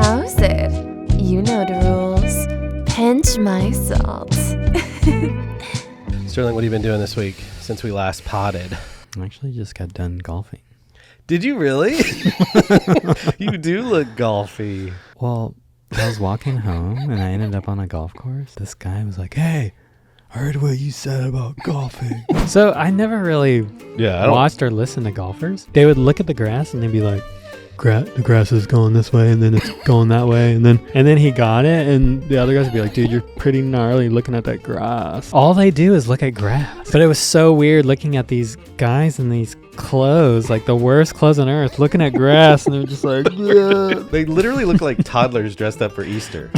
How's it? You know the rules. Pinch my salt. Sterling, what have you been doing this week since we last potted? I actually just got done golfing. Did you really? You do look golfy. Well, I was walking home and I ended up on a golf course. This guy was like, "Hey, I heard what you said about golfing." So I never really watched or listened to golfers. They would look at the grass and they'd be like, the grass is going this way and then it's going that way, and then he got it, and the other guys would be like, "Dude, you're pretty gnarly looking at that grass." All they do is look at grass. But it was so weird looking at these guys in these clothes, like the worst clothes on earth, looking at grass, and they're just like, "Yeah." They literally look like toddlers dressed up for Easter.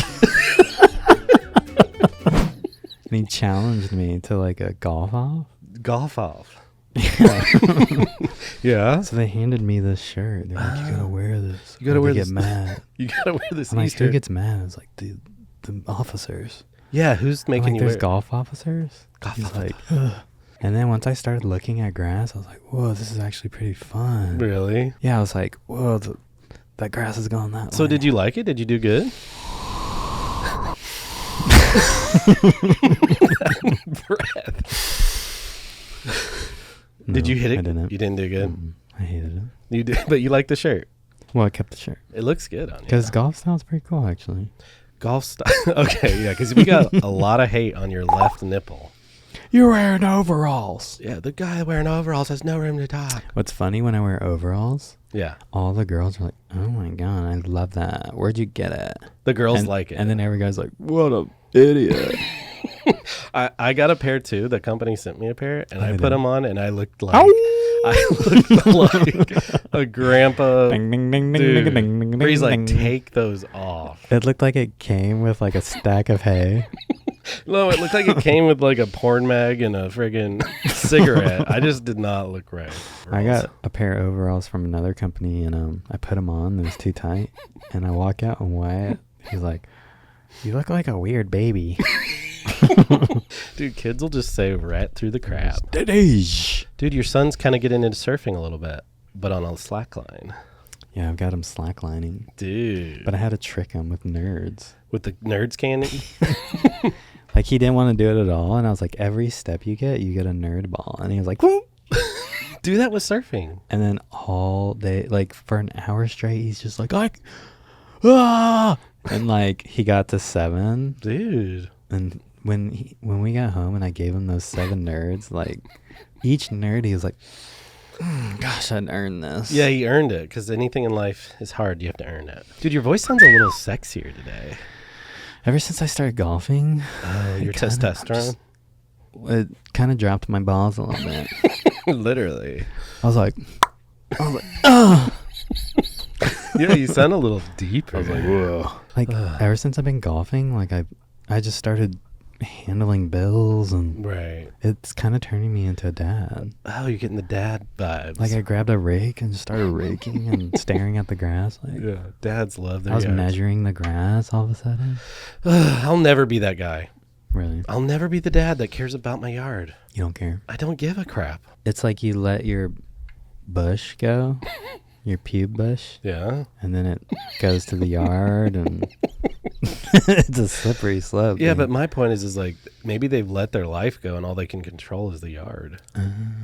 And he challenged me to like a golf off. Golf off. Yeah. Yeah. So they handed me this shirt. They're like, "You gotta wear this. You gotta wear this. Get mad. You gotta wear this I'm like, Easter." who gets mad? It's like the officers. Yeah, who's making like, you there's wear golf officers. He's like, ugh. And then once I started looking at grass, I was like, "Whoa, this is actually pretty fun." Really? Yeah, I was like, "Whoa, that grass is going that way." So did you like it? Did you do good? Breath. No, Did you hit it? I didn't. You didn't do good? I hated it. You did, but you like the shirt. Well, I kept the shirt. It looks good on you. Because golf style's pretty cool, actually. Golf style. Okay, yeah, because we got a lot of hate on your left nipple. You're wearing overalls. Yeah, the guy wearing overalls has no room to talk. What's funny, when I wear overalls, Yeah. all the girls are like, "Oh my God, I love that. Where'd you get it?" The girls and, like it. And then every guy's like, "What a idiot." I got a pair too. The company sent me a pair, and I did. put them on, and I looked like a grandpa. Ding, ding, ding, ding, Dude, ding, ding, ding, where he's like, ding. "Take those off." It looked like it came with like a stack of hay. No, it looked like it came with like a porn mag and a friggin' cigarette. I just did not look right. I got a pair of overalls from another company, and I put them on. It was too tight, and I walk out on Wyatt. He's like, "You look like a weird baby." Dude, kids will just say rat through the crap. Dude, Your son's kind of getting into surfing a little bit, but on a slack line. yeah, I've got him slacklining, Dude. but I had to trick him with nerds. With the nerds candy? Like, he didn't want to do it at all, and I was like, "Every step you get a nerd ball," and he was like, "Whoop." Do that with surfing. And then all day, like for an hour straight, he's just like, "Ah!" And like he got to 7, Dude. and when we got home and I gave him those 7 nerds, like each nerd, he was like, "Gosh, I'd earned this." Yeah, he earned it, because anything in life is hard. You have to earn it. Dude, your voice sounds a little sexier today. Ever since I started golfing, Your testosterone? it kind of dropped my balls a little bit. Literally. I was like, "Oh." Yeah, you sound a little deeper. I was like, whoa. Like, ever since I've been golfing, like I just started handling bills, and Right. it's kind of turning me into a dad. Oh, you're getting the dad vibes. Like, I grabbed a rake and just started raking and staring at the grass. Like, yeah, dads love their I was yards. measuring the grass all of a sudden. I'll never be that guy. Really? I'll never be the dad that cares about my yard. You don't care? I don't give a crap. It's like you let your bush go, your pube bush, Yeah. and then it goes to the yard, and it's a slippery slope. Yeah, dude. but my point is like maybe they've let their life go and all they can control is the yard.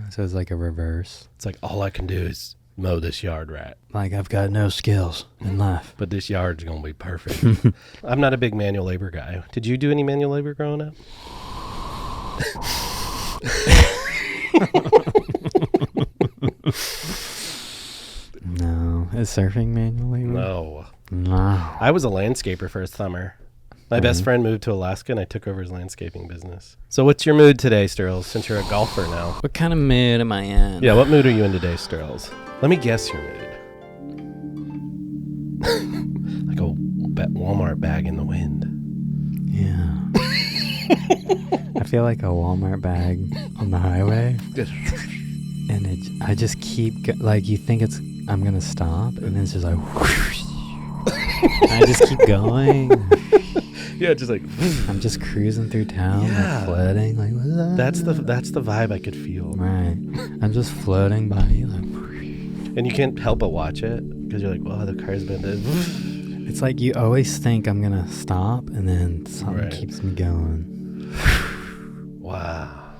So it's like a reverse. It's like all I can do is mow this yard rat. Like, I've got no skills in life. But this yard's going to be perfect. I'm not a big manual labor guy. Did you do any manual labor growing up? No. Is surfing manual labor? No. No. I was a landscaper for a summer. My best friend moved to Alaska and I took over his landscaping business. So what's your mood today, Sturls, since you're a golfer now? What kind of mood am I in? Yeah, what mood are you in today, Sturls? Let me guess your mood. Like a Walmart bag in the wind. Yeah. I feel like a Walmart bag on the highway. And I just keep, like, you think I'm going to stop, and it's just like, whoosh. I just keep going. Yeah, just like I'm just cruising through town, Yeah. like floating. Like, what's that? that's the vibe I could feel. Right. I'm just floating by you, like, And you can't help but watch it because you're like, "Wow, the car's been." It's like you always think I'm going to stop, and then something keeps me going. Wow.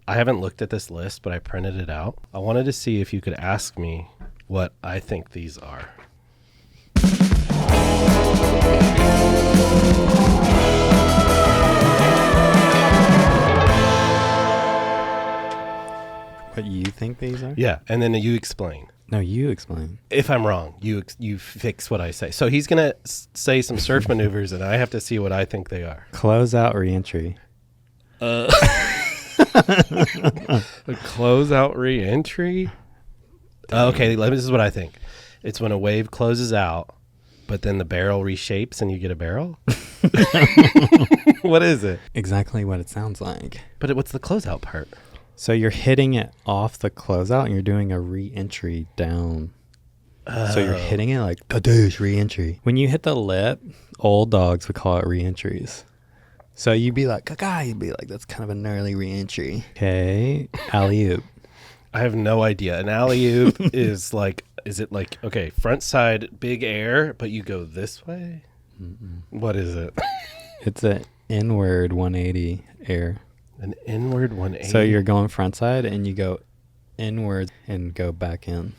I haven't looked at this list, but I printed it out. I wanted to see if you could ask me what I think these are. What you think these are? Yeah, and then you explain. No, you explain. If I'm wrong, you fix what I say. So he's going to say some surf maneuvers, and I have to see what I think they are. Closeout reentry. A closeout re-entry? Okay, this is what I think. It's when a wave closes out, but then the barrel reshapes and you get a barrel? What is it? Exactly what it sounds like. But what's the closeout part? So you're hitting it off the closeout and you're doing a re-entry down. So you're hitting it like, kadoosh, re-entry. When you hit the lip, old dogs would call it re-entries. So you'd be like, caca, you'd be like, that's kind of a gnarly re-entry. Okay, alley-oop. I have no idea. An alley-oop is like, is it like, okay, front side, big air, but you go this way? Mm-mm. What is it? It's an inward 180 air. An inward 180? So you're going front side and you go inward and go back in.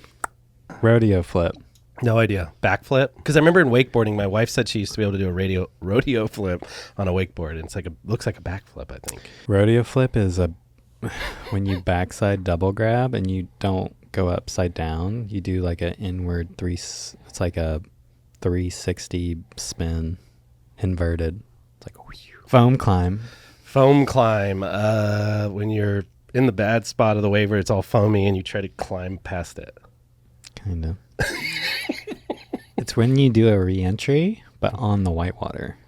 Rodeo flip. No idea. Backflip? Because I remember in wakeboarding, my wife said she used to be able to do a rodeo flip on a wakeboard. And it's like looks like a backflip, I think. Rodeo flip is when you backside double grab and you don't go upside down. You do like an inward it's like a 360 spin inverted. It's like foam climb. Foam climb. When you're in the bad spot of the wave where it's all foamy and you try to climb past it. Kind of. It's when you do a re-entry, but on the whitewater.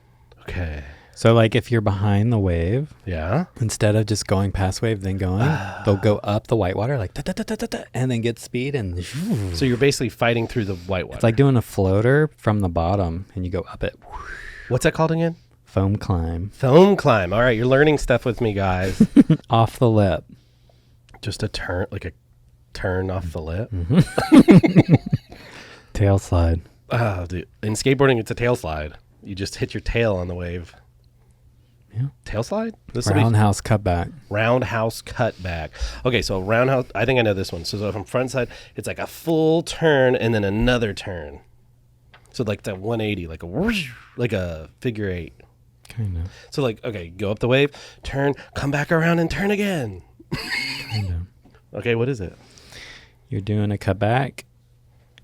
Okay. So like if you're behind the wave, yeah, instead of just going past wave, then going, they'll go up the whitewater like and then get speed and. So you're basically fighting through the whitewater. It's like doing a floater from the bottom and you go up it. What's that called again? Foam climb. Foam climb. All right, you're learning stuff with me, guys. Off the lip. Just a turn, like a turn off the lip. Mm-hmm. Tail slide. Oh, dude. In skateboarding, it's a tail slide. You just hit your tail on the wave. Yeah. Tail slide? Roundhouse cutback. Roundhouse cutback. Okay, so roundhouse, I think I know this one. So from front side, it's like a full turn and then another turn. So like that 180, like a whoosh, like a figure eight. Kind of. So like, okay, go up the wave, turn, come back around and turn again. Kind of. Okay, what is it? You're doing a cutback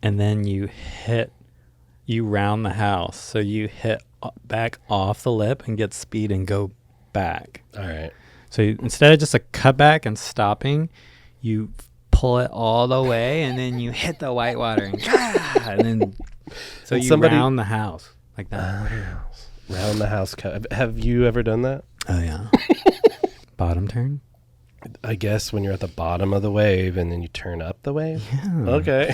and then you round the house. So you hit back off the lip and get speed and go back. All right. So instead of just a cutback and stopping, you pull it all the way and then you hit the whitewater and then so you round the house like that. Round the house cut. Have you ever done that? Oh yeah. Bottom turn? I guess when you're at the bottom of the wave and then you turn up the wave. Yeah. Okay.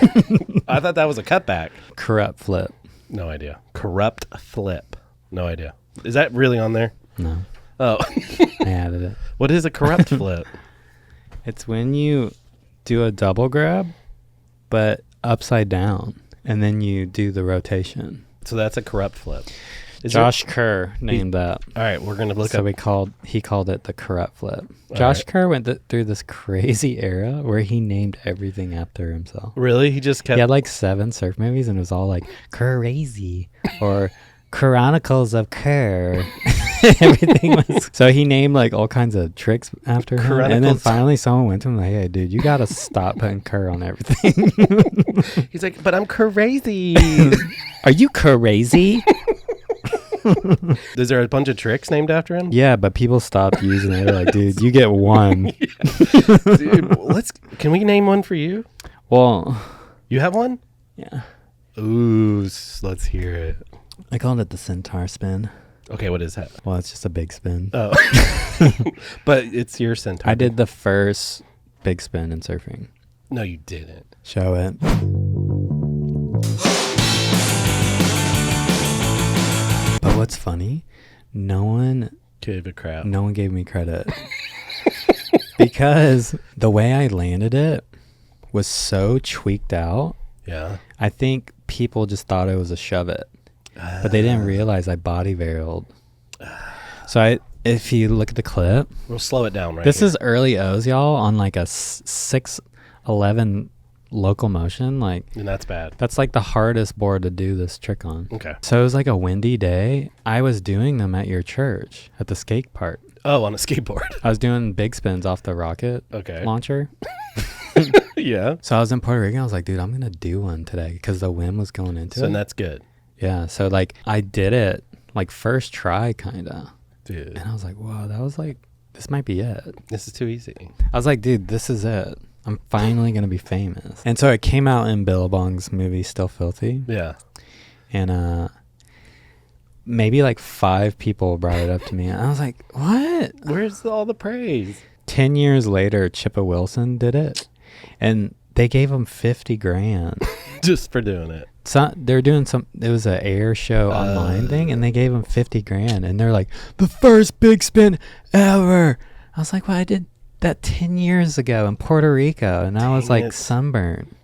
I thought that was a cutback. Corrupt flip. No idea. Corrupt flip. No idea. Is that really on there? No. Oh. I added it. What is a corrupt flip? It's when you do a double grab, but upside down, and then you do the rotation. So that's a corrupt flip. Josh Kerr named that. All right, we're going to look so up. he called it the corrupt flip. Josh Kerr went through this crazy era where he named everything after himself. Really? He just kept... He had like 7 surf movies and it was all like Crazy or Chronicles of Kerr. Everything was... So he named like all kinds of tricks after him. And then finally someone went to him like, hey, dude, you got to stop putting Kerr on everything. He's like, but I'm crazy. Are you crazy? Is there a bunch of tricks named after him? Yeah, but people stopped using it. They're like, dude, you get one. Yeah. Dude, can we name one for you? Well, you have one? Yeah. Ooh, let's hear it. I called it the Centaur spin. Okay, what is that? Well, it's just a big spin. Oh. But it's your Centaur. I did the first big spin in surfing. No, you didn't. Show it. But what's funny, no one gave me credit. Because the way I landed it was so tweaked out. Yeah. I think people just thought it was a shove it. but they didn't realize I body varialed. So if you look at the clip, we'll slow it down. This is early O's, y'all, on like a 611 locomotion. Like, and that's bad. That's like the hardest board to do this trick on. Okay. So it was like a windy day. I was doing them at your church at the skate park. Oh, on a skateboard. I was doing big spins off the rocket launcher. Yeah. So I was in Puerto Rico. I was like, dude, I'm going to do one today because the wind was going into it. And that's good. Yeah. So like I did it like first try kind of. Dude. And I was like, whoa, that was like, this might be it. This is too easy. I was like, dude, this is it. I'm finally going to be famous. And so it came out in Billabong's movie, Still Filthy. Yeah. And maybe like 5 people brought it up to me. And I was like, what? Where's all the praise? 10 years later, Chippa Wilson did it. And they gave him $50,000. Just for doing it. So they're doing it was an air show online thing, and they gave him $50,000. And they're like, the first big spin ever. I was like, well, I did that 10 years ago in Puerto Rico, and I was like sunburned.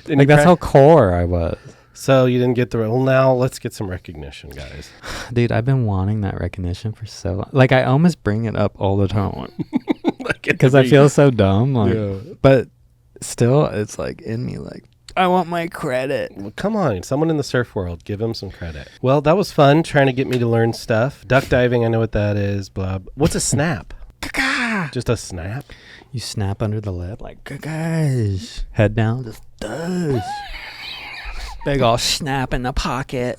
Like that's how core I was. So you didn't get the well. Now let's get some recognition, guys. Dude, I've been wanting that recognition for so long. Like I almost bring it up all the time because I feel so dumb. Like, yeah. But still, it's like in me. Like I want my credit. Well, come on, someone in the surf world, give him some credit. Well, that was fun trying to get me to learn stuff. Duck diving, I know what that is. Blah. What's a snap? Just a snap? You snap under the lip like gosh. Head down, just does. Big ol' snap in the pocket.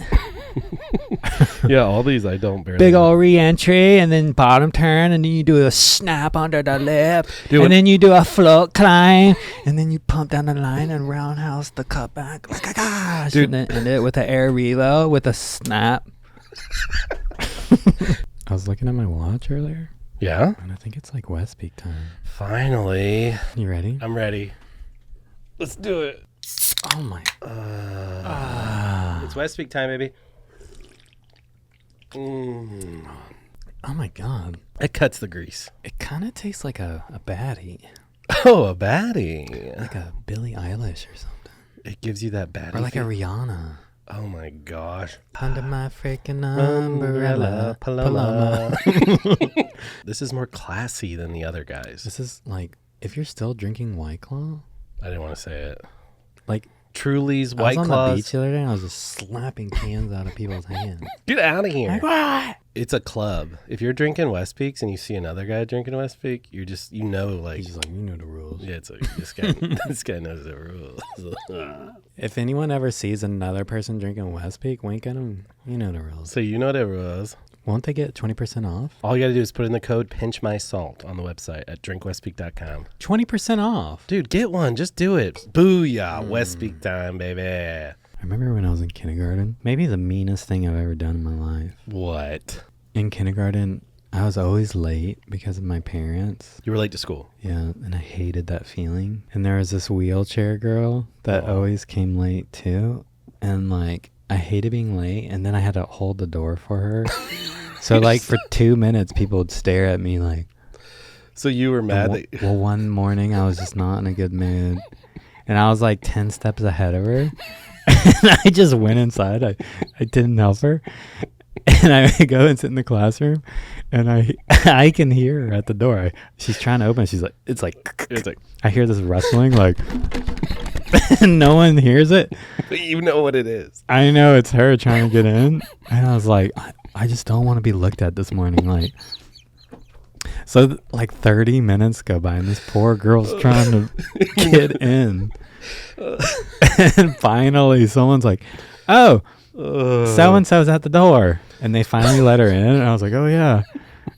Yeah, all these I don't barely. Big ol' re-entry and then bottom turn and then you do a snap under the lip. And then you do a float climb and then you pump down the line and roundhouse the cut back. Like gosh. Dude. And then end it with an air reload with a snap. I was looking at my watch earlier. Yeah? And I think it's like West Peak time. Finally. You ready? I'm ready. Let's do it. Oh my. It's West Peak time, baby. Oh my God. It cuts the grease. It kind of tastes like a baddie. Oh, a baddie. Like a Billie Eilish or something. It gives you that baddie. Or like a Rihanna. Oh my gosh. Under my freaking umbrella, Paloma. This is more classy than the other guys. This is like, if you're still drinking White Claw. I didn't want to say it. Like Truly's White Claws. I was on the beach the other day and I was just slapping cans out of people's hands. Get out of here. Like, what? It's a club. If you're drinking West Peaks and you see another guy drinking West Peak, you're just, you know, like. He's just like, you know the rules. Yeah, it's like, this guy knows the rules. If anyone ever sees another person drinking West Peak, wink at them. You know the rules. So you know the rules. Won't they get 20% off? All you got to do is put in the code PinchMySalt on the website at drinkwestpeak.com. 20% off. Dude, get one. Just do it. Booyah. West Peak time, baby. I remember when I was in kindergarten, maybe the meanest thing I've ever done in my life. What? In kindergarten, I was always late because of my parents. You were late to school? Yeah, and I hated that feeling. And there was this wheelchair girl that always came late too. And like, I hated being late, and then I had to hold the door for her. So like for 2 minutes, people would stare at me like. So you were mad Well, one morning I was just not in a good mood. And I was like 10 steps ahead of her. And I just went inside. I didn't help her. And I go and sit in the classroom, and I can hear her at the door. She's trying to open. She's like, it's like I hear this rustling, like, and no one hears it. But you know what it is. I know it's her trying to get in. And I was like, I just don't want to be looked at this morning. Like, so like 30 minutes go by, and this poor girl's trying to get in. And finally, someone's like, oh, so-and-so's at the door. And they finally let her in. And I was like, oh, yeah.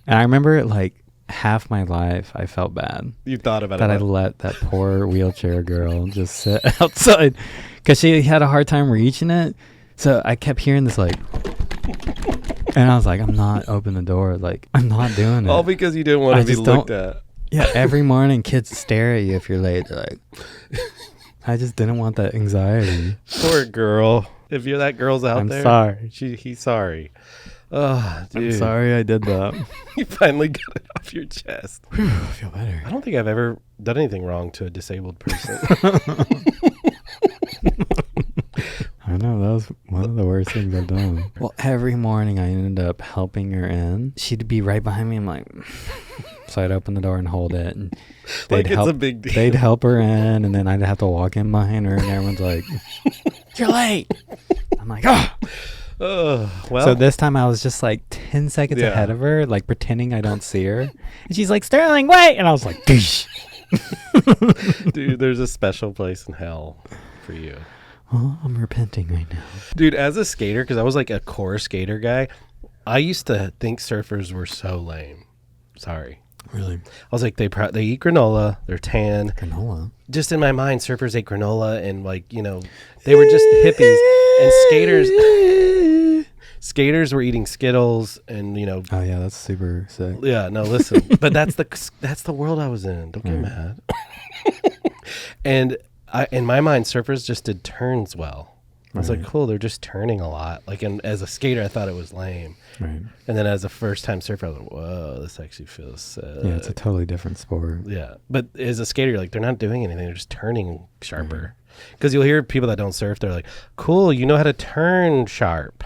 And I remember it like half my life, I felt bad. You thought about that I let that poor wheelchair girl just sit outside because she had a hard time reaching it. So I kept hearing this like, and I was like, I'm not opening the door. Like, I'm not doing it. All because you didn't want to be looked at. Yeah, every morning kids stare at you if you're late. They're like, I just didn't want that anxiety. Poor girl. If you're that girl's out there. I'm sorry. He's sorry. Oh, dude. I'm sorry I did that. You finally got it off your chest. Whew, I feel better. I don't think I've ever done anything wrong to a disabled person. All I know, that was one of the worst things I've done. Well, every morning I ended up helping her in. She'd be right behind me. I'm like, so I'd open the door and hold it. And like it's a big deal. They'd help her in, and then I'd have to walk in behind her, and everyone's like, you're late. I'm like, well. So this time I was just like 10 seconds ahead of her, like pretending I don't see her. And she's like, Sterling, wait. And I was like, Doosh. Dude, there's a special place in hell for you. Well, I'm repenting right now. Dude, as a skater, because I was like a core skater guy, I used to think surfers were so lame. Sorry. Really? I was like, they eat granola, they're tan. Granola? Just in my mind, surfers ate granola and like, you know, they were just hippies. And skaters were eating Skittles and, you know. Oh, yeah, that's super sick. Yeah, no, listen. But that's the world I was in. Don't get mad. And in my mind, surfers just did turns well. I was like, cool, they're just turning a lot. Like, as a skater, I thought it was lame. Right. And then as a first-time surfer, I was like, whoa, this actually feels sick. Yeah, it's a totally different sport. Yeah. But as a skater, you're like, they're not doing anything. They're just turning sharper. Because you'll hear people that don't surf, they're like, cool, you know how to turn sharp.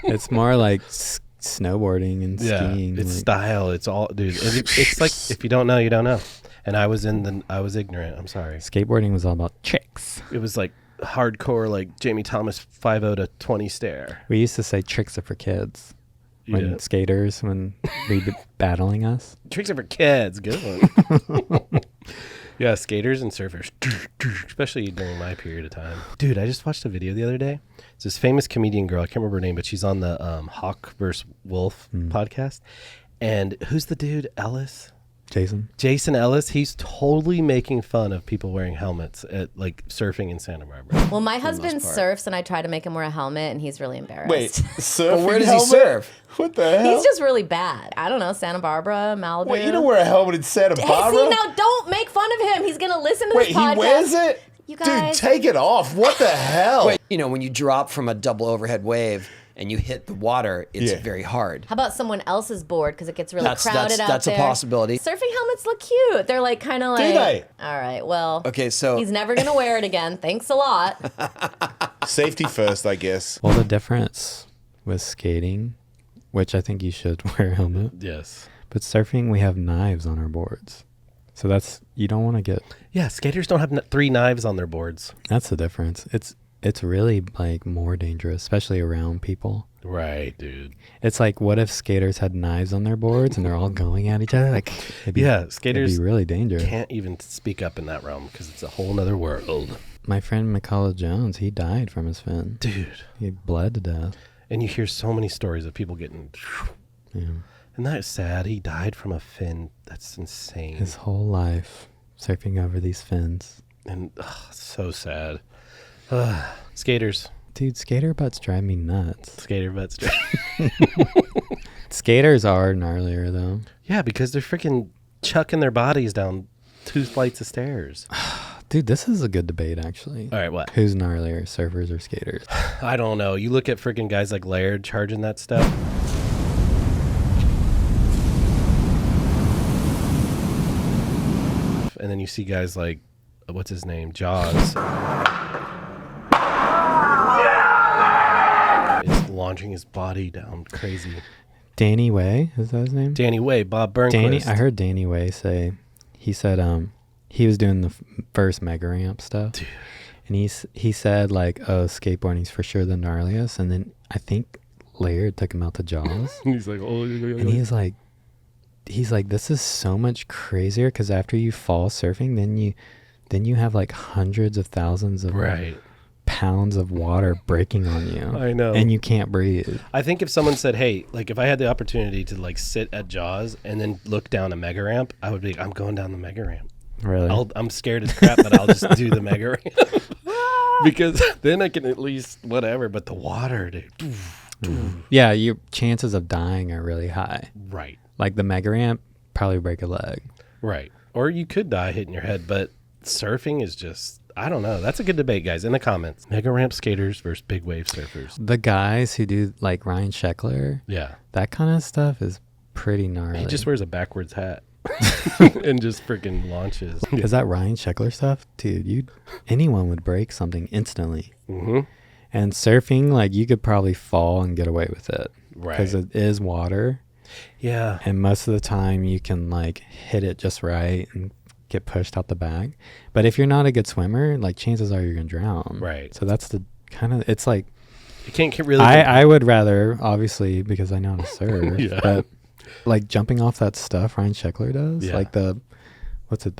It's more like snowboarding and skiing. It's like style. It's all, dude. It's like, if you don't know, you don't know. And I was ignorant. I'm sorry. Skateboarding was all about tricks. It was like hardcore, like Jamie Thomas 5-0 to 20 stare. We used to say tricks are for kids when skaters, when they'd be battling us. Tricks are for kids. Good one. Yeah, skaters and surfers, especially during my period of time. Dude, I just watched a video the other day. It's this famous comedian girl. I can't remember her name, but she's on the Hawk vs. Wolf podcast. And who's the dude? Ellis? Jason Ellis. He's totally making fun of people wearing helmets at like surfing in Santa Barbara. Well, my husband surfs, and I try to make him wear a helmet, and he's really embarrassed. Wait, surfing where does he surf? What the hell? He's just really bad. I don't know, Santa Barbara, Malibu. Wait, you don't wear a helmet in Santa Barbara? Hey, see, now don't make fun of him. He's gonna listen to this podcast. Wait, he wears it? You guys, dude, take it off. What the hell? Wait, you know, when you drop from a double overhead wave and you hit the water, it's very hard. How about someone else's board, because it gets really crowded out there? That's a possibility. Surfing helmets look cute. They're like kind of like. Do they? All right, well. Okay, so he's never gonna wear it again. Thanks a lot. Safety first, I guess. Well, the difference with skating, which I think you should wear a helmet. Yes. But surfing, we have knives on our boards. So you don't want to get. Yeah, skaters don't have 3 knives on their boards. That's the difference. It's really like more dangerous, especially around people. Right, dude. It's like, what if skaters had knives on their boards and they're all going at each other? Like, skaters it'd be really dangerous. Can't even speak up in that realm because it's a whole nother world. My friend McCullough Jones, he died from his fin. Dude. He bled to death. And you hear so many stories of people getting. Yeah. And that is sad. He died from a fin. That's insane. His whole life surfing over these fins. And so sad. Skaters. Dude, skater butts drive me nuts. Skater butts. Skaters are gnarlier, though. Yeah, because they're freaking chucking their bodies down 2 flights of stairs. Dude, this is a good debate, actually. All right, what? Who's gnarlier, surfers or skaters? I don't know. You look at freaking guys like Laird charging that stuff. And then you see guys like, what's his name? Jaws. Is launching his body down crazy. Danny Way, is that his name? Danny Way, Bob Burnquist. I heard Danny Way say, he said he was doing the first mega ramp stuff. Dude. And he said like, oh, skateboarding's for sure the gnarliest. And then I think Laird took him out to Jaws. He's like, oh, and he's like, this is so much crazier because after you fall surfing, then you have like hundreds of thousands of pounds of water breaking on you. I know. And you can't breathe. I think if someone said, hey, like if I had the opportunity to like sit at Jaws and then look down a mega ramp, I would be, I'm going down the mega ramp. Really? I'm scared as crap, but I'll just do the mega ramp. Because then I can at least whatever, but the water, dude. Yeah, your chances of dying are really high. Right. Like the mega ramp, probably break a leg. Right. Or you could die hitting your head, but surfing is just, I don't know. That's a good debate, guys, in the comments. Mega ramp skaters versus big wave surfers. The guys who do like Ryan Sheckler, that kind of stuff is pretty gnarly. He just wears a backwards hat and just freaking launches. Because that Ryan Sheckler stuff, dude, anyone would break something instantly. Mm-hmm. And surfing, like you could probably fall and get away with it. Right. Because it is water. Yeah. And most of the time you can like hit it just right and get pushed out the bag. But if you're not a good swimmer, like chances are you're going to drown. Right. So that's the kind of, it's like, you can't really. I would rather, obviously, because I know how to surf, Yeah. but like jumping off that stuff Ryan Sheckler does, Yeah. like the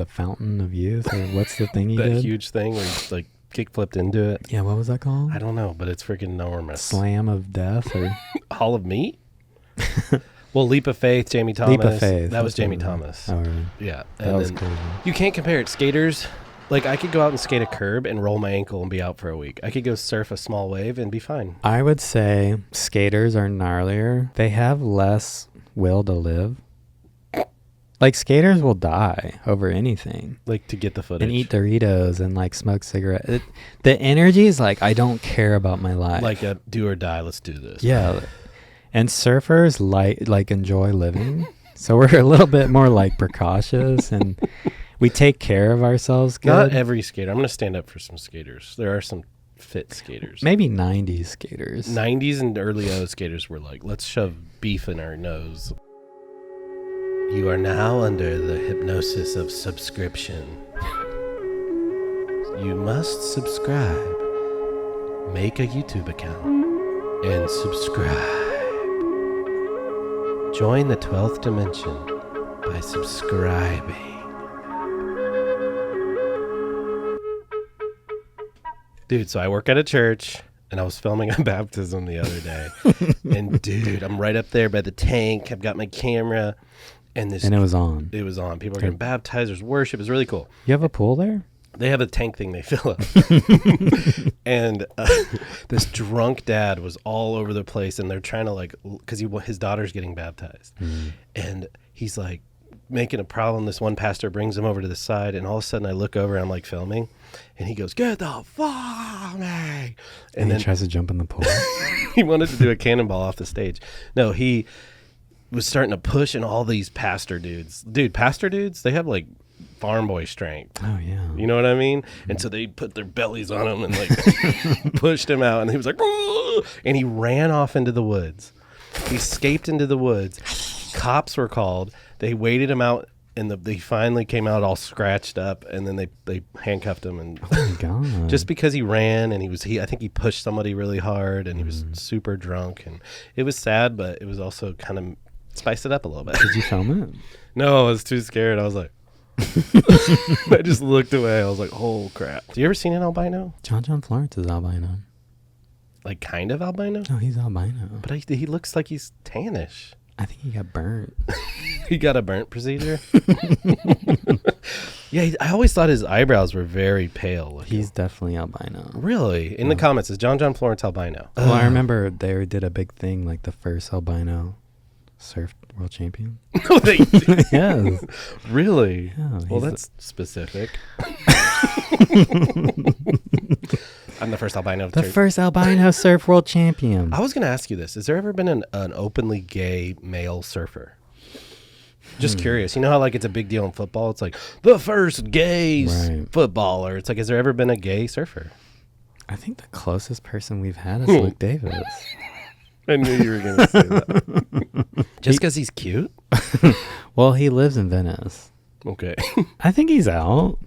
Fountain of Youth, or what's the thing he that did? huge thing where he like kick flipped into it. Yeah, what was that called? I don't know, but it's freaking enormous. Slam of Death or Hall of Meat? Well, Leap of Faith, Jamie Thomas. Leap of Faith. That was that's Jamie what it Thomas. Oh, really? Yeah. That And was then crazy. you can't compare it. Skaters, like I could go out and skate a curb and roll my ankle and be out for a week. I could go surf a small wave and be fine. I would say skaters are gnarlier. They have less will to live. Like skaters will die over anything Like to get the footage. and eat Doritos and like smoke cigarettes. The energy is like, I don't care about my life. Like a do or die, let's do this. Yeah. And surfers like enjoy living. So we're a little bit more like precautious and we take care of ourselves good. Not every skater. I'm going to stand up for some skaters. There are some fit skaters. Maybe 90s skaters. 90s and early O skaters were like, let's shove beef in our nose. You are now under the hypnosis of subscription. You must subscribe. Make a YouTube account and subscribe. Join the 12th dimension by subscribing. Dude, so I work at a church and I was filming a baptism the other day. And dude, I'm right up there by the tank. I've got my camera and And it was on. it was on. People are getting baptized. There's worship. It's really cool. You have a pool there? They have a tank thing they fill up. And this drunk dad was all over the place and they're trying to like, because his daughter's getting baptized. And he's like making a problem. This one pastor brings him over to the side and all of a sudden I look over and I'm like filming and he goes, get the fuck me. And then he tries to jump in the pool. he wanted to do a cannonball off the stage. No, he was starting to push and all these pastor dudes. Dude, pastor dudes, they have like farm boy strength. Oh, yeah. You know what I mean? And so they put their bellies on him and like pushed him out and he was like, "Whoa!" And he ran off into the woods. He escaped into the woods. Cops were called. They waited him out and they finally came out all scratched up and then they handcuffed him and Oh, my God. just because he ran and I think he pushed somebody really hard and he was super drunk and it was sad, but it was also kind of spiced it up a little bit. Did you film it? No, I was too scared. I was like, I just looked away. I was like, oh crap. Have you ever seen an albino? John Florence is albino. Like kind of albino? No, he's albino. But he looks like he's tannish. I think he got burnt. He got a burnt procedure? Yeah, I always thought his eyebrows were very pale looking. He's definitely albino. Really? In the comments, is John Florence albino? Well, I remember they did a big thing, like the first albino surf world champion. No, they did. Yes. Really? Yeah, Well, he's that's specific. I'm the first albino. the first albino surf world champion. I was going to ask you this. Has there ever been an openly gay male surfer? Just curious. You know how like it's a big deal in football? It's like the first gay Right. footballer. It's like, has there ever been a gay surfer? I think the closest person we've had is Luke Davis. I knew you were going to say that. Just because he's cute? Well, he lives in Venice. Okay. I think he's out.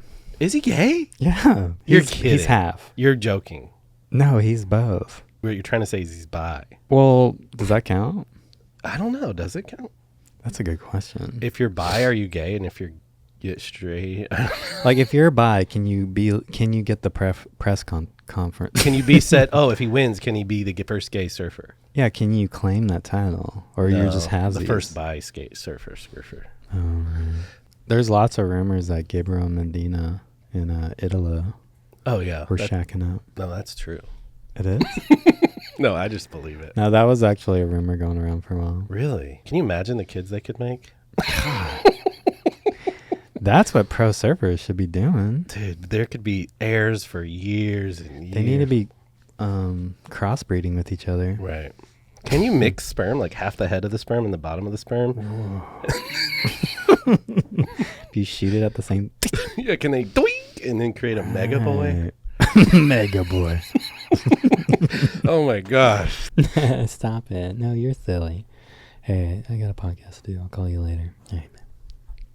Is he gay? Yeah. You're He's kidding. half. You're joking. No, he's both. What you're trying to say is he's bi. Well, does that count? I don't know. Does it count? That's a good question. If you're bi, are you gay? And if you're straight, Like, if you're bi, can you get the press conference? can you be said, oh, if he wins, can he be the first gay surfer? Yeah, can you claim that title, or you just have the these? first bi skate surfer. Oh, right. There's lots of rumors that Gabriel Medina and Italo Oh yeah, were shacking up. no, that's true. It is? No, I just believe it. No, that was actually a rumor going around for a while. Really? Can you imagine the kids they could make? That's what pro surfers should be doing. Dude, there could be heirs for years and years. They need to be crossbreeding with each other. Right. Can you mix sperm, like half the head of the sperm and the bottom of the sperm? If you shoot it at the same... Yeah, can they doink and then create a mega boy? Mega boy. Oh my gosh. Stop it. No, you're silly. Hey, I got a podcast to do. I'll call you later. All right, man.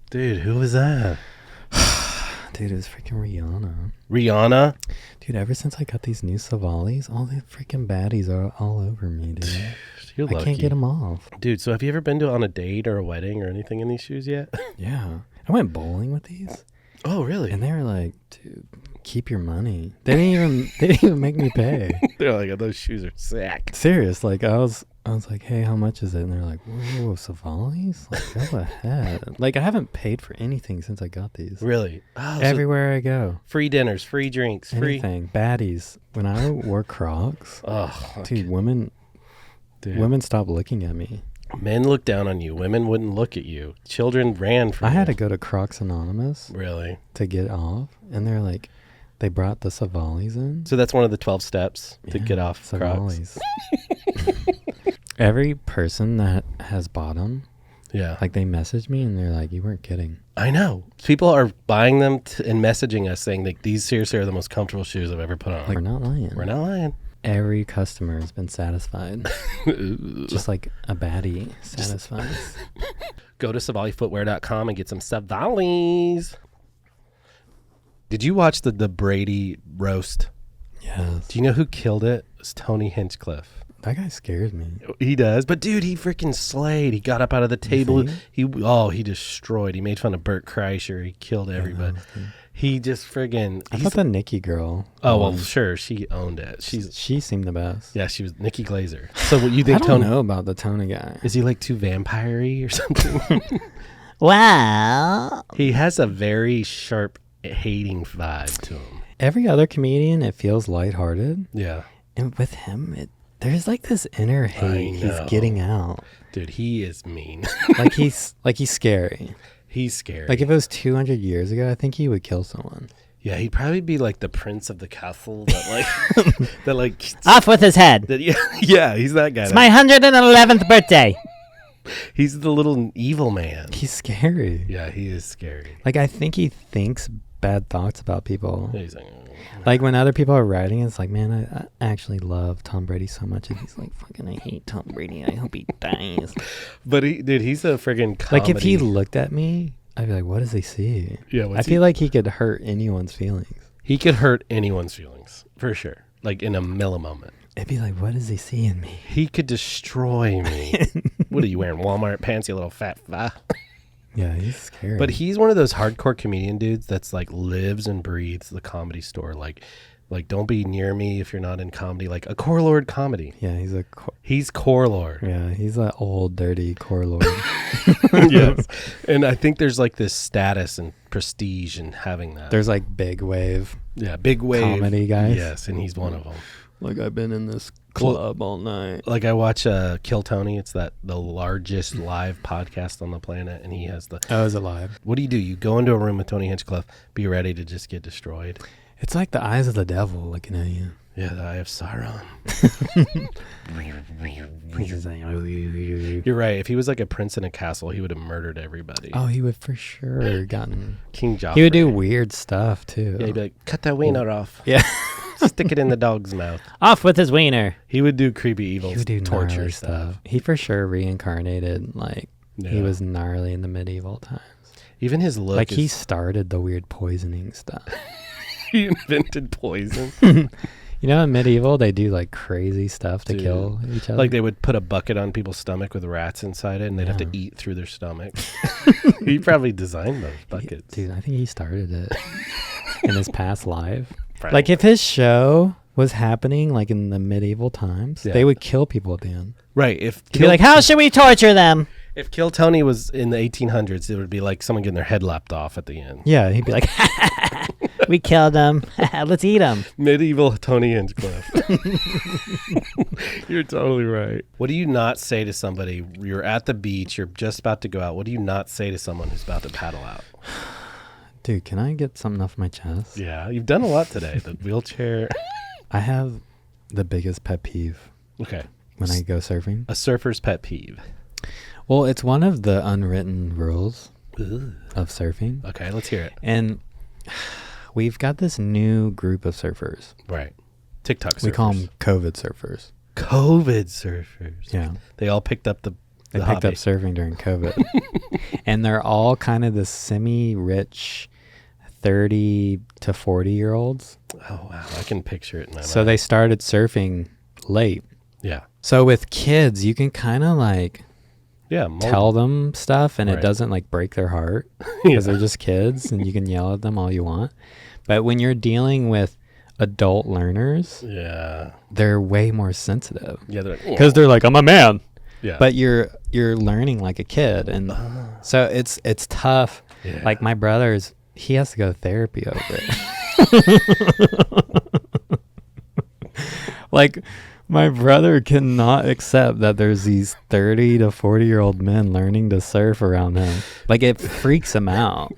Dude, who was that? Dude, it was freaking Rihanna. Rihanna? Dude, ever since I got these new Savalis, all the freaking baddies are all over me, dude. You're lucky. I can't get them off. Dude, so have you ever been on a date or a wedding or anything in these shoes yet? Yeah. I went bowling with these. Oh, really? And they were like, dude, keep your money. They didn't even make me pay. They're like, oh, those shoes are sick. Serious. Like, I was like, hey, how much is it? And they're like, whoa, Savalis? Like, go ahead. Like, I haven't paid for anything since I got these. Really? Oh, Everywhere I go. Free dinners, free drinks, Anything. Baddies. When I wore Crocs, dude, women stopped looking at me. Men looked down on you. Women wouldn't look at you. Children ran from you. I had to go to Crocs Anonymous. Really? To get off. And they're like, they brought the Savalis in. So that's one of the 12 steps to get off Crocs. Every person that has bought them, like they message me and they're like, you weren't kidding. I know. People are buying them and messaging us saying that these seriously are the most comfortable shoes I've ever put on. Like, we're not lying. We're not lying. Every customer has been satisfied. Just like a baddie satisfies. Go to SavaliFootwear.com and get some Savalis. Did you watch the Brady roast? Yes. Do you know who killed it? It was Tony Hinchcliffe. That guy scares me. He does. But dude, he freaking slayed. He got up out of the table. He destroyed. He made fun of Bert Kreischer. He killed everybody. He just friggin' I thought the Nikki girl. Oh, well, sure. She owned it. She seemed the best. Yeah, she was Nikki Glazer. So what you think I don't know about the Tony guy. Is he like too vampire-y or something? Well, he has a very sharp hating vibe to him. Every other comedian, it feels lighthearted. Yeah. And with him, there's like this inner hate he's getting out. Dude, he is mean. like he's scary. He's scary. Like if it was 200 years ago, I think he would kill someone. Yeah, he'd probably be like the prince of the castle that like off with his head. Yeah, he's that guy. It's my 111th birthday. He's the little evil man. He's scary. Yeah, he is scary. Like I think he thinks bad thoughts about people. He's like when other people are writing, it's like, man, I actually love Tom Brady so much, and he's like, fucking, I hate Tom Brady. I hope he dies. But he's a friggin' comedy. Like if he looked at me, I'd be like, what does he see? Yeah, I feel like he could hurt anyone's feelings. He could hurt anyone's feelings for sure. Like in a millimoment. It'd be like, what does he see in me? He could destroy me. What are you wearing? Walmart pants, you little fat fa? Yeah, he's scary. But he's one of those hardcore comedian dudes that's like lives and breathes the Comedy Store. Like don't be near me if you're not in comedy. Like a core lord comedy. Yeah, he's core lord. Yeah, he's an old dirty core lord. Yes. And I think there's like this status and prestige in having that. There's like big wave. Yeah, big wave comedy guys. Yes, and he's one of them. Like I've been in this club all night. Like I watch Kill Tony. It's the largest live podcast on the planet, and he has the. Oh, is it live? What do? You go into a room with Tony Hinchcliffe, be ready to just get destroyed. It's like the eyes of the devil looking at you. Yeah, the eye of Sauron. You're right. If he was like a prince in a castle, he would have murdered everybody. Oh, he would for sure gotten King Joffrey. He would do weird stuff too. Yeah, he'd be like, cut that wiener off. Yeah. Stick it in the dog's mouth. Off with his wiener. He would do creepy evil torture stuff. He for sure reincarnated. Like he was gnarly in the medieval times. Even his look. Like he started the weird poisoning stuff. He invented poison. You know, in medieval, they do like crazy stuff to kill each other. Like they would put a bucket on people's stomach with rats inside it, and they'd have to eat through their stomach. He probably designed those buckets. Dude, I think he started it in his past life. Probably. Like if his show was happening like in the medieval times, they would kill people at the end. Right. He'd be like, how should we torture them? If Kill Tony was in the 1800s, it would be like someone getting their head lopped off at the end. Yeah, he'd be like, we killed them. Let's eat them. Medieval Tony Hinchcliffe. You're totally right. What do you not say to somebody? You're at the beach. You're just about to go out. What do you not say to someone who's about to paddle out? Dude, can I get something off my chest? Yeah, you've done a lot today. The wheelchair. I have the biggest pet peeve. Okay. When I go surfing. A surfer's pet peeve. Well, it's one of the unwritten rules of surfing. Okay, let's hear it. And we've got this new group of surfers. Right. TikTok surfers. We call them COVID surfers. COVID surfers. Yeah. They all picked up the They picked up surfing during COVID. And they're all kind of the semi-rich 30 to 40-year-olds. Oh, wow. I can picture it in my mind. So they started surfing late. Yeah. So with kids, you can kind of like tell them stuff and it doesn't like break their heart because they're just kids and you can yell at them all you want. But when you're dealing with adult learners, they're way more sensitive. Yeah, because they're like, I'm a man. Yeah. But you're learning like a kid, and so it's tough. Yeah. Like my brother's, he has to go to therapy over it. Like my brother cannot accept that there's these 30 to 40-year-old men learning to surf around him. Like it freaks him out.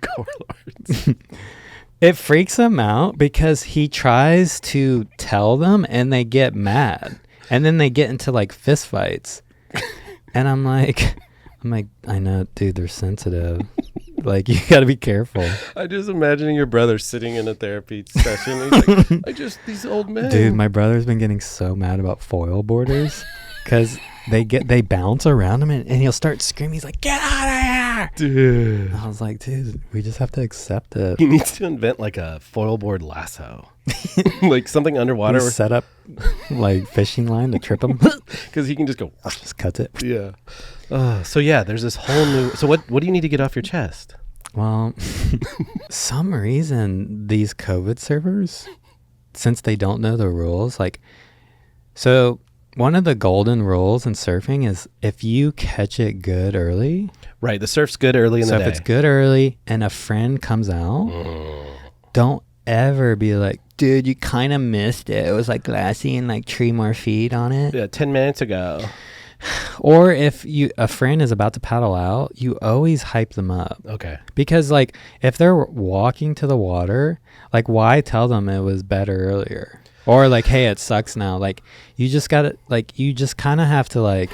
It freaks him out because he tries to tell them and they get mad. And then they get into like fist fights. And I'm like, I know, dude, they're sensitive. Like, you got to be careful. I just imagining your brother sitting in a therapy session. He's like, these old men. Dude, my brother's been getting so mad about foil boarders because they bounce around him and he'll start screaming. He's like, get out of here. Dude. And I was like, dude, we just have to accept it. He needs to invent like a foil board lasso. Like something underwater. Set up like fishing line to trip him. Because he can just go. Just cuts it. Yeah. So yeah, there's this whole new. So what do you need to get off your chest? Well, some reason these COVID servers, since they don't know the rules, like, so one of the golden rules in surfing is if you catch it good early. Right. The surf's good early in the day. So if it's good early and a friend comes out, don't ever be like, dude, you kind of missed it. It was like glassy and like 3 more feet on it. Yeah, 10 minutes ago. Or if a friend is about to paddle out, you always hype them up. Okay. Because like if they're walking to the water, like why tell them it was better earlier? Or like, hey, it sucks now. Like you just gotta, like you just kind of have to like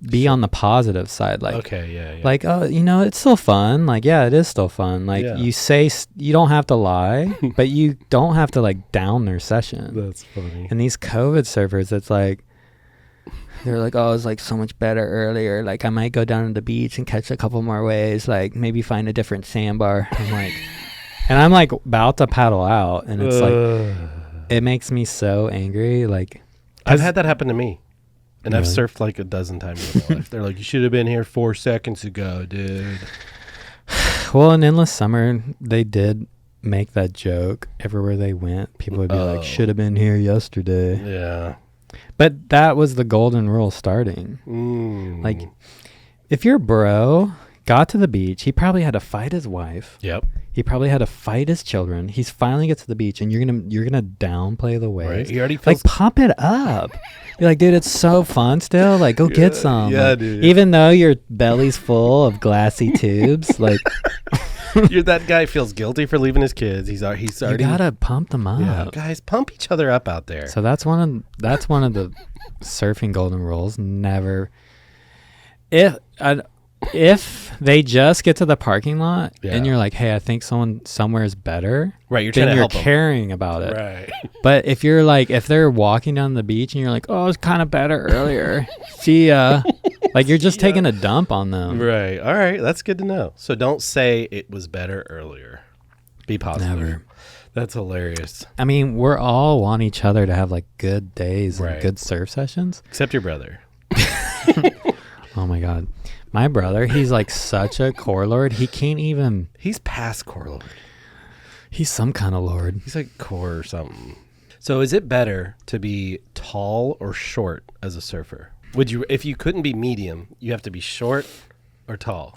be on the positive side. Like, okay, yeah. Like, oh, it's still fun. Like, yeah, it is still fun. Like you say, you don't have to lie, but you don't have to like down their session. That's funny. And these COVID surfers, it's like, they're like, oh, it's like so much better earlier. Like I might go down to the beach and catch a couple more waves. Like maybe find a different sandbar. I'm like about to paddle out, and it's like, it makes me so angry. Like I've had that happen to me. And I've surfed like a dozen times in my life. They're like, you should have been here 4 seconds ago, dude. Well, in Endless Summer, they did make that joke. Everywhere they went, people would be like, should have been here yesterday. Yeah. But that was the golden rule starting. Like, if your bro got to the beach, he probably had to fight his wife. Yep. He probably had to fight his children. He's finally gets to the beach, and you're gonna downplay the waves. Right. He already feels like pump it up. Be like, dude, it's so fun still. Like, go get some. Yeah, like, dude. Even though your belly's full of glassy tubes, like that guy feels guilty for leaving his kids. He's already. You gotta pump them up. Yeah, guys, pump each other up out there. So that's one of the surfing golden rules. Never. If they just get to the parking lot and you're like, hey, I think someone somewhere is better. Right, you're trying to help them. Caring about it. Right. But if you're like, if they're walking down the beach and you're like, oh, it's kind of better earlier. See ya. Like you're just taking a dump on them. Right. All right. That's good to know. So don't say it was better earlier. Be positive. Never. That's hilarious. I mean, we're all want each other to have like good days and good surf sessions. Except your brother. Oh my God. My brother, he's like such a core lord. He can't even. He's past core lord. He's some kind of lord. He's like core or something. So is it better to be tall or short as a surfer? Would you, if you couldn't be medium, you have to be short or tall?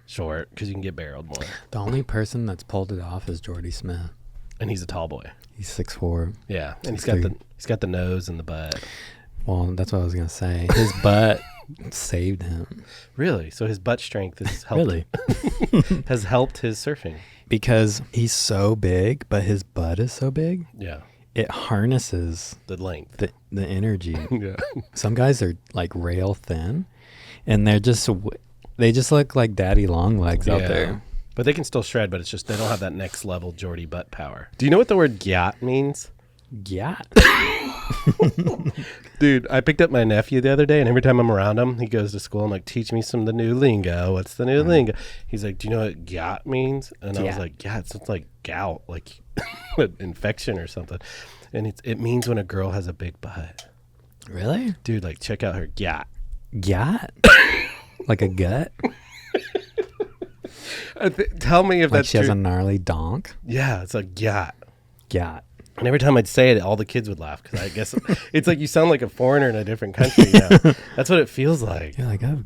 Short, because you can get barreled more. The only person that's pulled it off is Jordy Smith. And he's a tall boy. He's 6'4". Yeah, and he's got the nose and the butt. Well, that's what I was gonna say. His butt saved him. Really? So his butt strength has helped. Really? has helped his surfing. Because he's so big, but his butt is so big. Yeah. It harnesses the length, the energy. Yeah. Some guys are like rail thin, and they just look like daddy long legs out there. But they can still shred, but it's just they don't have that next level Jordy butt power. Do you know what the word Gyatt means? Gyatt. Dude, I picked up my nephew the other day, and every time I'm around him, he goes to school. I'm like, teach me some of the new lingo. What's the new lingo? He's like, do you know what Gyatt means? And I was like, Gyatt, it's like gout, like an infection or something. And it means when a girl has a big butt. Really? Dude, like, check out her Gyatt. Gyatt? Like a gut? Tell me if Like that's she true. has a gnarly donk? Yeah, it's like Gyatt. Gyatt. And every time I'd say it, all the kids would laugh because I guess it's like you sound like a foreigner in a different country now. That's what it feels like. You're like, I'm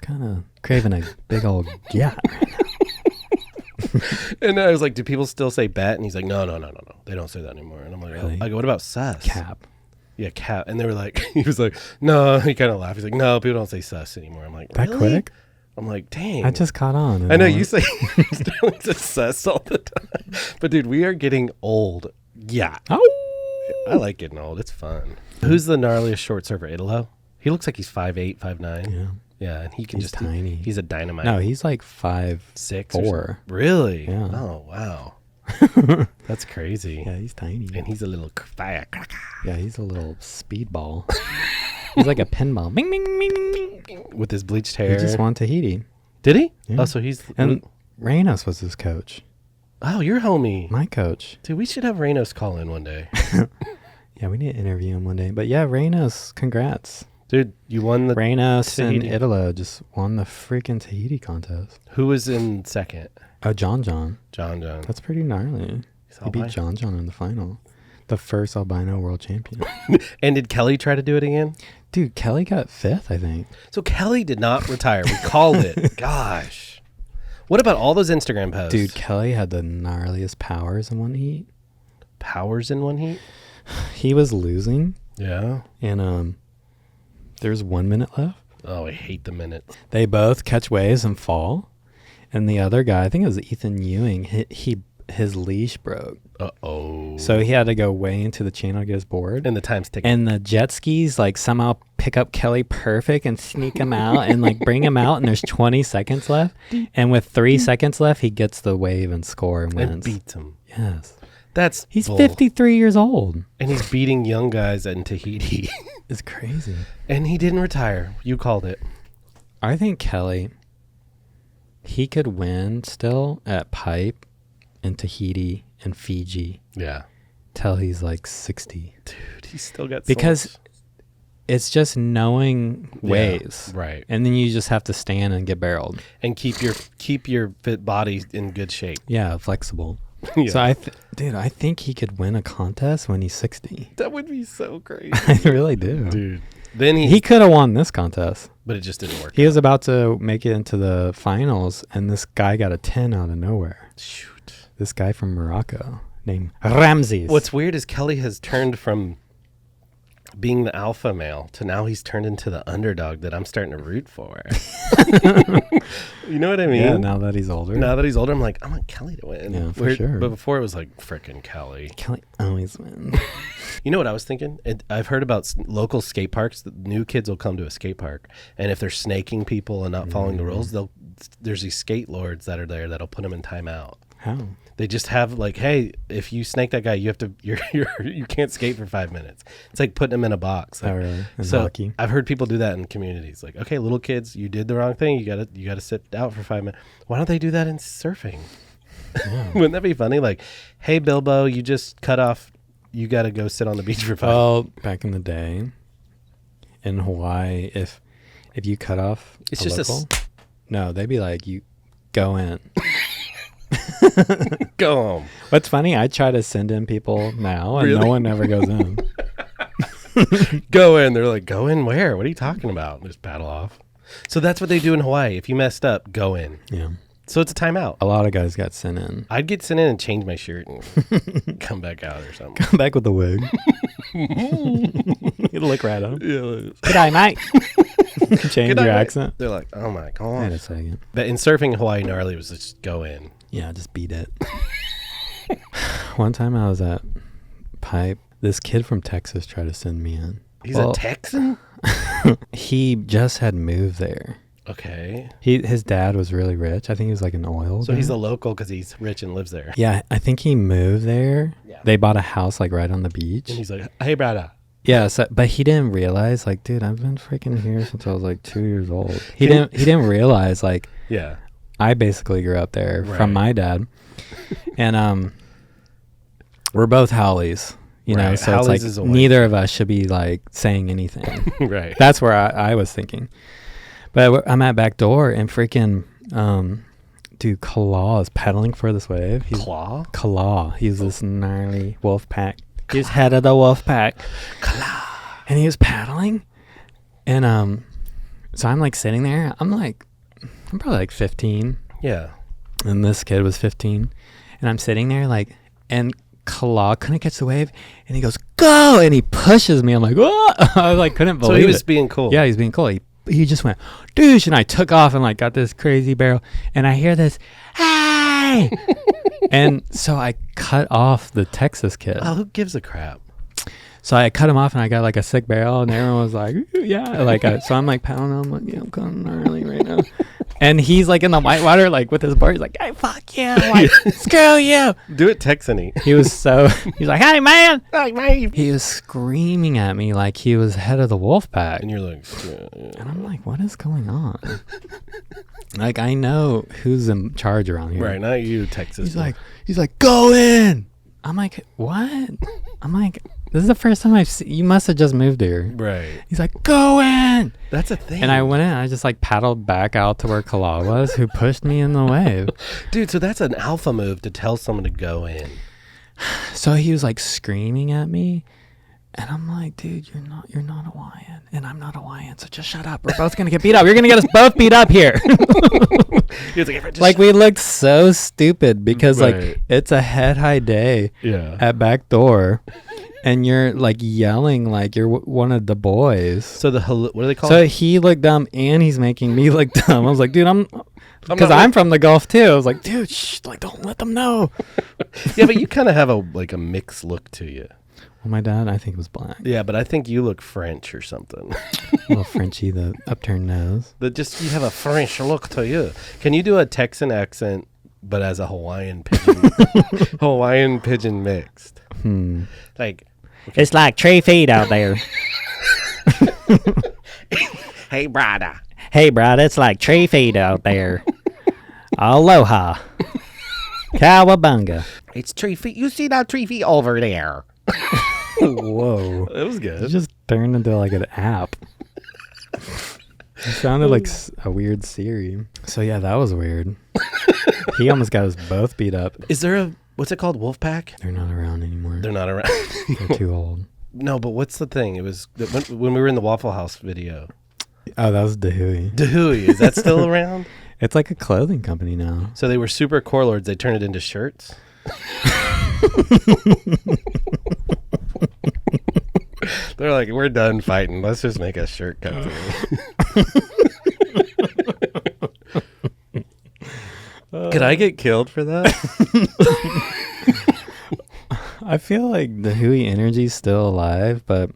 kind of craving a big old Gyatt right now. And I was like, do people still say bet? And he's like, no. They don't say that anymore. And I'm like, Really? I go, what about sus? Cap. Yeah, cap. And they were like, he was like, no. He kind of laughed. He's like, no, people don't say sus anymore. I'm like, That really? quick? I'm like, dang. I just caught on. I know you say Sterling says sus all the time. But dude, we are getting old. Yeah. Oh. I like getting old. It's fun. Who's the gnarliest short surfer? Italo? He looks like he's 5'8", 5'9". Yeah. Yeah, and he can He's just tiny. He's a dynamite. No, he's like 5'6". 6'4". Really? Yeah. Oh wow. That's crazy. Yeah, he's tiny. And he's a little fire. Yeah, he's a little speedball. He's like a pinball. Bing, bing, bing, bing, bing. With his bleached He hair. just won Tahiti. Did he? Yeah. Oh, so he's And Reynos was his coach. oh, your homie. My coach. Dude, we should have Reynos call in one day. Yeah, we need to interview him one day. But yeah, Reynos, congrats. Dude, you won the Reynos and Tahiti. Italo just won the freaking Tahiti contest. Who was in second? Oh, John. John. That's pretty gnarly. He beat Albino. John in the final. The first albino world champion. And did Kelly try to do it again? Dude, Kelly got 5th, I think. So Kelly did not retire. We called it. Gosh. What about all those Instagram posts? Dude, Kelly had the gnarliest powers in one heat. Powers in one heat? He was losing, Yeah. and there's 1 minute left. Oh, I hate the minutes. They both catch waves and fall. And the other guy, I think it was Ethan Ewing, his leash broke. Uh-oh. So he had to go way into the channel to get his board. And the time's ticking. And the jet skis like somehow pick up Kelly perfect and sneak him out and like bring him out. And there's 20 seconds left. And with 3 seconds left, he gets the wave and score and wins. And beats him. Yes. That's He's bull. 53 years old. And he's beating young guys in Tahiti. It's crazy. And he didn't retire. You called it. I think Kelly, he could win still at Pipe in Tahiti and Fiji Yeah. till he's like 60. Dude, he's still got Because so it's just knowing waves. right. And then you just have to stand and get barreled. And keep your fit body in good shape. Yeah, flexible. Yeah. So I think he could win a contest when he's 60. That would be so crazy. I really do. Dude. Then He could have won this contest. but it just didn't work. He was about to make it into the finals, and this guy got a 10 out of nowhere. Shoot. This guy from Morocco named Ramses. What's weird is Kelly has turned from being the alpha male to now he's turned into the underdog that I'm starting to root for. You know what I mean? Yeah, now that he's older. Now that he's older, I'm like, I want Kelly to win. Yeah, for sure. But before it was like, frickin' Kelly. Kelly always wins. You know what I was thinking? I've heard about local skate parks. The new kids will come to a skate park, and if they're snaking people and not following the rules, there's these skate lords that are there that'll put them in timeout. How? They just have like, hey, if you snake that guy, you have to, you can't skate for 5 minutes. It's like putting them in a box. Like, Oh, really? In so hockey? I've heard people do that in communities. Like, okay, little kids, you did the wrong thing. You gotta sit out for 5 minutes. Why don't they do that in surfing? Yeah. Wouldn't that be funny? Like, hey, Bilbo, you just cut off. You got to go sit on the beach for 5 minutes. Well, back in the day in Hawaii, if you cut off It's a just local, no, they'd be like, you go in. Go home. What's funny, I try to send in people now, and Really? no one ever goes in. Go in. They're like, go in where? What are you talking about? And just paddle off. So that's what they do in Hawaii. If you messed up, go in. Yeah. So it's a timeout. A lot of guys got sent in. I'd get sent in and change my shirt and come back out or something. Come back with the wig. You look right up. Yeah. G'day, mate. Change Good your night. accent. They're like, oh my Wait god. a second. But in surfing, Hawaii gnarly was just go in. Yeah, just beat it. One time I was at Pipe. This kid from Texas tried to send me in. He's a Texan? He just had moved there. Okay. His dad was really rich. I think he was like an oil So guy. he's a local because he's rich and lives there. Yeah, I think he moved there. Yeah. They bought a house like right on the beach. And he's like, hey, brother. Yeah, but he didn't realize, like, dude, I've been freaking here since I was like 2 years old. He didn't realize, like, Yeah. I basically grew up there Right. from my dad, and we're both Howleys, you know, Right. so Howleys is it's a like white neither of us should be like saying anything. Right. That's where I was thinking, but I'm at back door and freaking dude, Claw is pedaling for this wave. Claw? Claw. He's this gnarly wolf pack. He's head of the wolf pack. Claw. And he was paddling. And so I'm like sitting there. I'm probably like 15. Yeah. And this kid was 15. And I'm sitting there like, and Claw couldn't catch the wave. And he goes, go! And he pushes me. I'm like, what? I like couldn't believe it. So he was being cool. Yeah, he's being cool. He just went, douche. And I took off and like got this crazy barrel. And I hear this, hey! And so I cut off the Texas kid. Oh, who gives a crap? So I cut him off and I got like a sick barrel and everyone was like, ooh, yeah. Like, so I'm like pounding him. I'm like, yeah, I'm coming early right now. And he's like in the whitewater, like with his board. He's like, hey, fuck you. I'm like, screw you. Do it Texan-y. He's like, hey, man. Hey, man. He was screaming at me like he was head of the wolf pack. And you're like, And I'm like, what is going on? Like, I know who's in charge around here. right, not you, Texas. He's like, go in. I'm like, what? I'm like, this is the first time I've seen, you must have just moved here. Right. He's like, go in. That's a thing. And I went in, I just like paddled back out to where Kala was, who pushed me in the wave. Dude, so that's an alpha move to tell someone to go in. So he was like screaming at me. And I'm like, dude, you're not a Hawaiian. And I'm not a Hawaiian, so just shut up. We're both going to get beat up. You're going to get us both beat up here. He was like, Like, we looked so stupid because, Right. like, it's a head-high day yeah. at back door. And you're, like, yelling like you're one of the boys. So what do they call So it? he looked dumb and he's making me look dumb. I was like, dude, because not- I'm from the Gulf too. I was like, dude, shh, like, don't let them know. Yeah, but you kind of have a mixed look to you. Well, my dad, I think, was black. Yeah, but I think you look French or something. A little Frenchy, the upturned nose. You have a French look to you. Can you do a Texan accent, but as a Hawaiian pigeon? Hawaiian pigeon mixed. Like, It's like 3 feet out there. hey, brother. Hey, brother, it's like 3 feet out there. Aloha. Cowabunga. It's 3 feet. You see that 3 feet over there? Whoa. It was It good. just turned into like an app. It sounded like a weird Siri. So yeah, that was weird. He almost got us both beat up. Is there what's it called? Wolfpack? They're not around anymore. They're not around. They're too old. No, but what's the thing? It was when we were in the Waffle House video. Oh, that was Dahui. Dahui, is that still around? It's like a clothing company now. So they were super core lords. They turned it into shirts. They're like, we're done fighting. Let's just make a shirt company. Could I get killed for that? I feel like Dahui Energy's still alive, but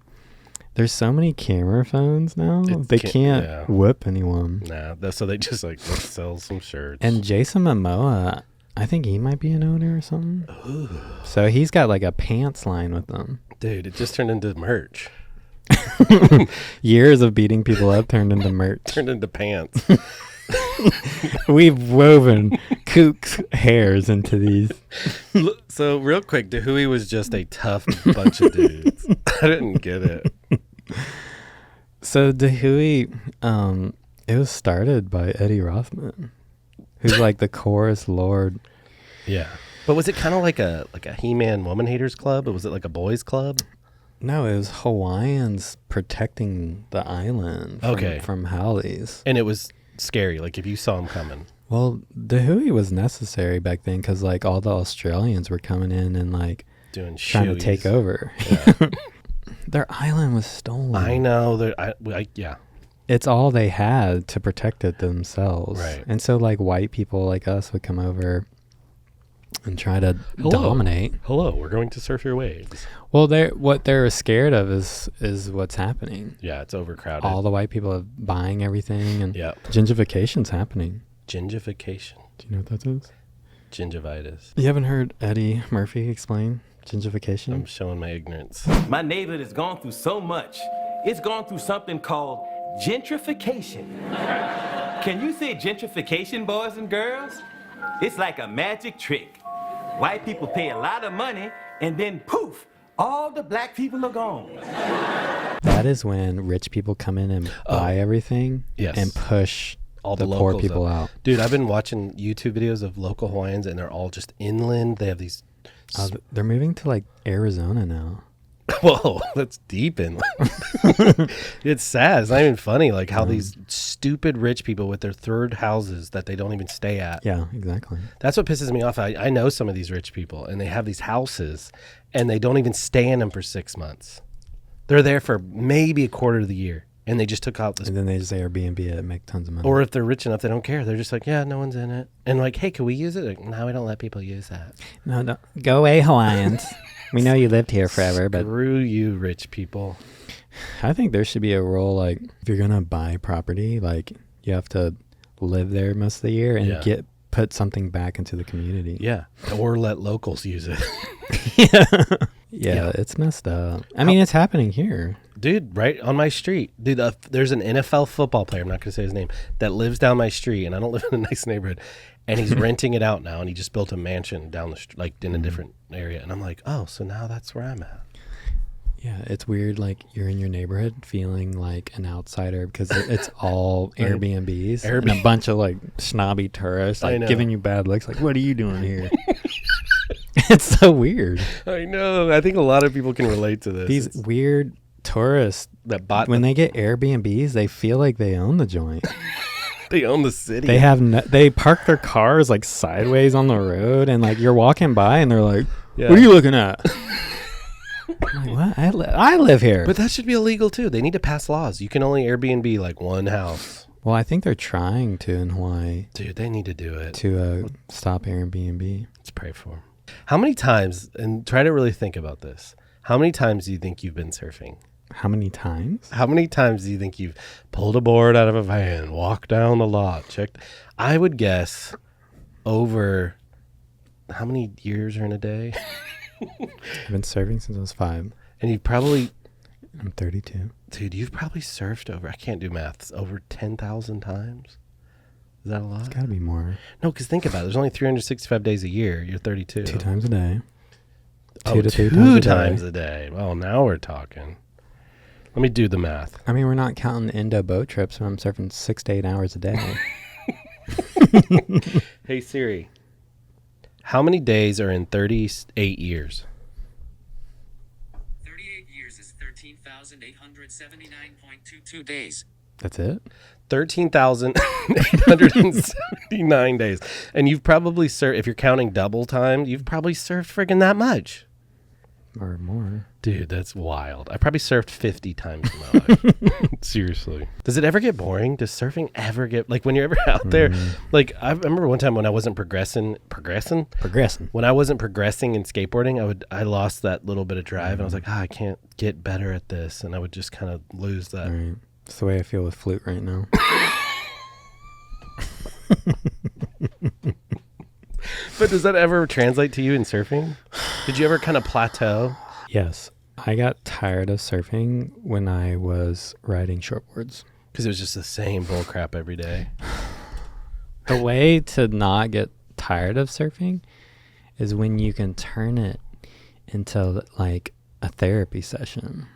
there's so many camera phones now. They can't whip anyone. Nah, so they just like, let's sell some shirts. And Jason Momoa, I think he might be an owner or something. Ooh. So he's got like a pants line with them. Dude, it just turned into merch. Years of beating people up turned into merch. Turned into pants. We've woven kook's hairs into these. So real quick, Dahui was just a tough bunch of dudes. I didn't get it. So Dahui, it was started by Eddie Rothman, who's like the chorus lord. Yeah. But was it kind of like a He-Man woman haters club? Or was it like a boys club? No, it was Hawaiians protecting the island from Howleys. And it was scary, like if you saw them coming. Well, Dahui was necessary back then because like all the Australians were coming in and like doing trying to take over. Yeah. Their island was stolen. I know. Yeah. It's all they had to protect it themselves. Right. And so like white people like us would come over and try to dominate. Hello, we're going to surf your waves. Well, what they're scared of is what's happening. Yeah, it's overcrowded. All the white people are buying everything, and Yep. gentrification's happening. Gentrification. Do you know what that is? Gingivitis. You haven't heard Eddie Murphy explain gentrification? I'm showing my ignorance. My neighborhood has gone through so much. It's gone through something called gentrification. Can you say gentrification, boys and girls? It's like a magic trick. White people pay a lot of money, and then poof, all the black people are gone. That is when rich people come in and buy everything and push all the poor people out. Dude, I've been watching YouTube videos of local Hawaiians, and they're all just inland. They have these... They're moving to like Arizona now. Whoa, that's deep inland. It's sad. It's not even funny. Like how these stupid rich people with their third houses that they don't even stay at. Yeah, exactly. That's what pisses me off. I know some of these rich people, and they have these houses, and they don't even stay in them for 6 months. They're there for maybe a quarter of the year, and they just took out this. And then they just Airbnb it and make tons of money. Or if they're rich enough, they don't care. They're just like, yeah, no one's in it. And like, hey, can we use it? Like, no, we don't let people use that. No. Go away, Hawaiians. We know you lived here forever, but screw you, rich people. I think there should be a rule like if you're gonna buy property, like you have to live there most of the year and put something back into the community. Yeah, or let locals use it. Yeah, it's messed up. I mean, it's happening here. Dude, right on my street. Dude, there's an NFL football player, I'm not going to say his name, that lives down my street, and I don't live in a nice neighborhood, and he's renting it out now, and he just built a mansion down the street, like in a different area. And I'm like, oh, so now that's where I'm at. Yeah, it's weird, like you're in your neighborhood feeling like an outsider because it's all Airbnbs and a bunch of like snobby tourists like giving you bad looks. Like, what are you doing here? It's so weird. I know. I think a lot of people can relate to this. These weird tourists that bought when they get Airbnbs, they feel like they own the joint. They own the city. They have they park their cars like sideways on the road, and like you're walking by, and they're like, "What are you looking at?" I'm like, what? I live here. But that should be illegal too. They need to pass laws. You can only Airbnb like one house. Well, I think they're trying to in Hawaii. Dude, they need to do it to stop Airbnb. Let's pray for them. How many times, and try to really think about this, how many times do you think you've been surfing? How many times? How many times do you think you've pulled a board out of a van, walked down the lot, checked? I would guess over how many years are in a day? I've been surfing since I was 5. And you've probably... I'm 32. Dude, you've probably surfed over, I can't do math, over 10,000 times? Is that a lot? It's got to be more. No, because think about it. There's only 365 days a year. You're 32. 2 times a day. Two to 3 times a day. Well, now we're talking. Let me do the math. I mean, we're not counting the Indo boat trips when I'm surfing 6 to 8 hours a day. Hey, Siri. How many days are in 38 years? 38 years is 13,879.22 days. That's it? 13,879 days. And you've probably surfed, if you're counting double time, you've probably surfed friggin' that much. Or more. Dude, that's wild. I probably surfed 50 times in my life. Seriously. Does it ever get boring? Does surfing ever get, like when you're ever out there? Like I remember one time when I wasn't progressing. When I wasn't progressing in skateboarding, I lost that little bit of drive and I was like, I can't get better at this. And I would just kind of lose that. Right. That's the way I feel with flute right now. But does that ever translate to you in surfing? Did you ever kind of plateau? Yes. I got tired of surfing when I was riding shortboards. Because it was just the same bull crap every day. The way to not get tired of surfing is when you can turn it into like a therapy session.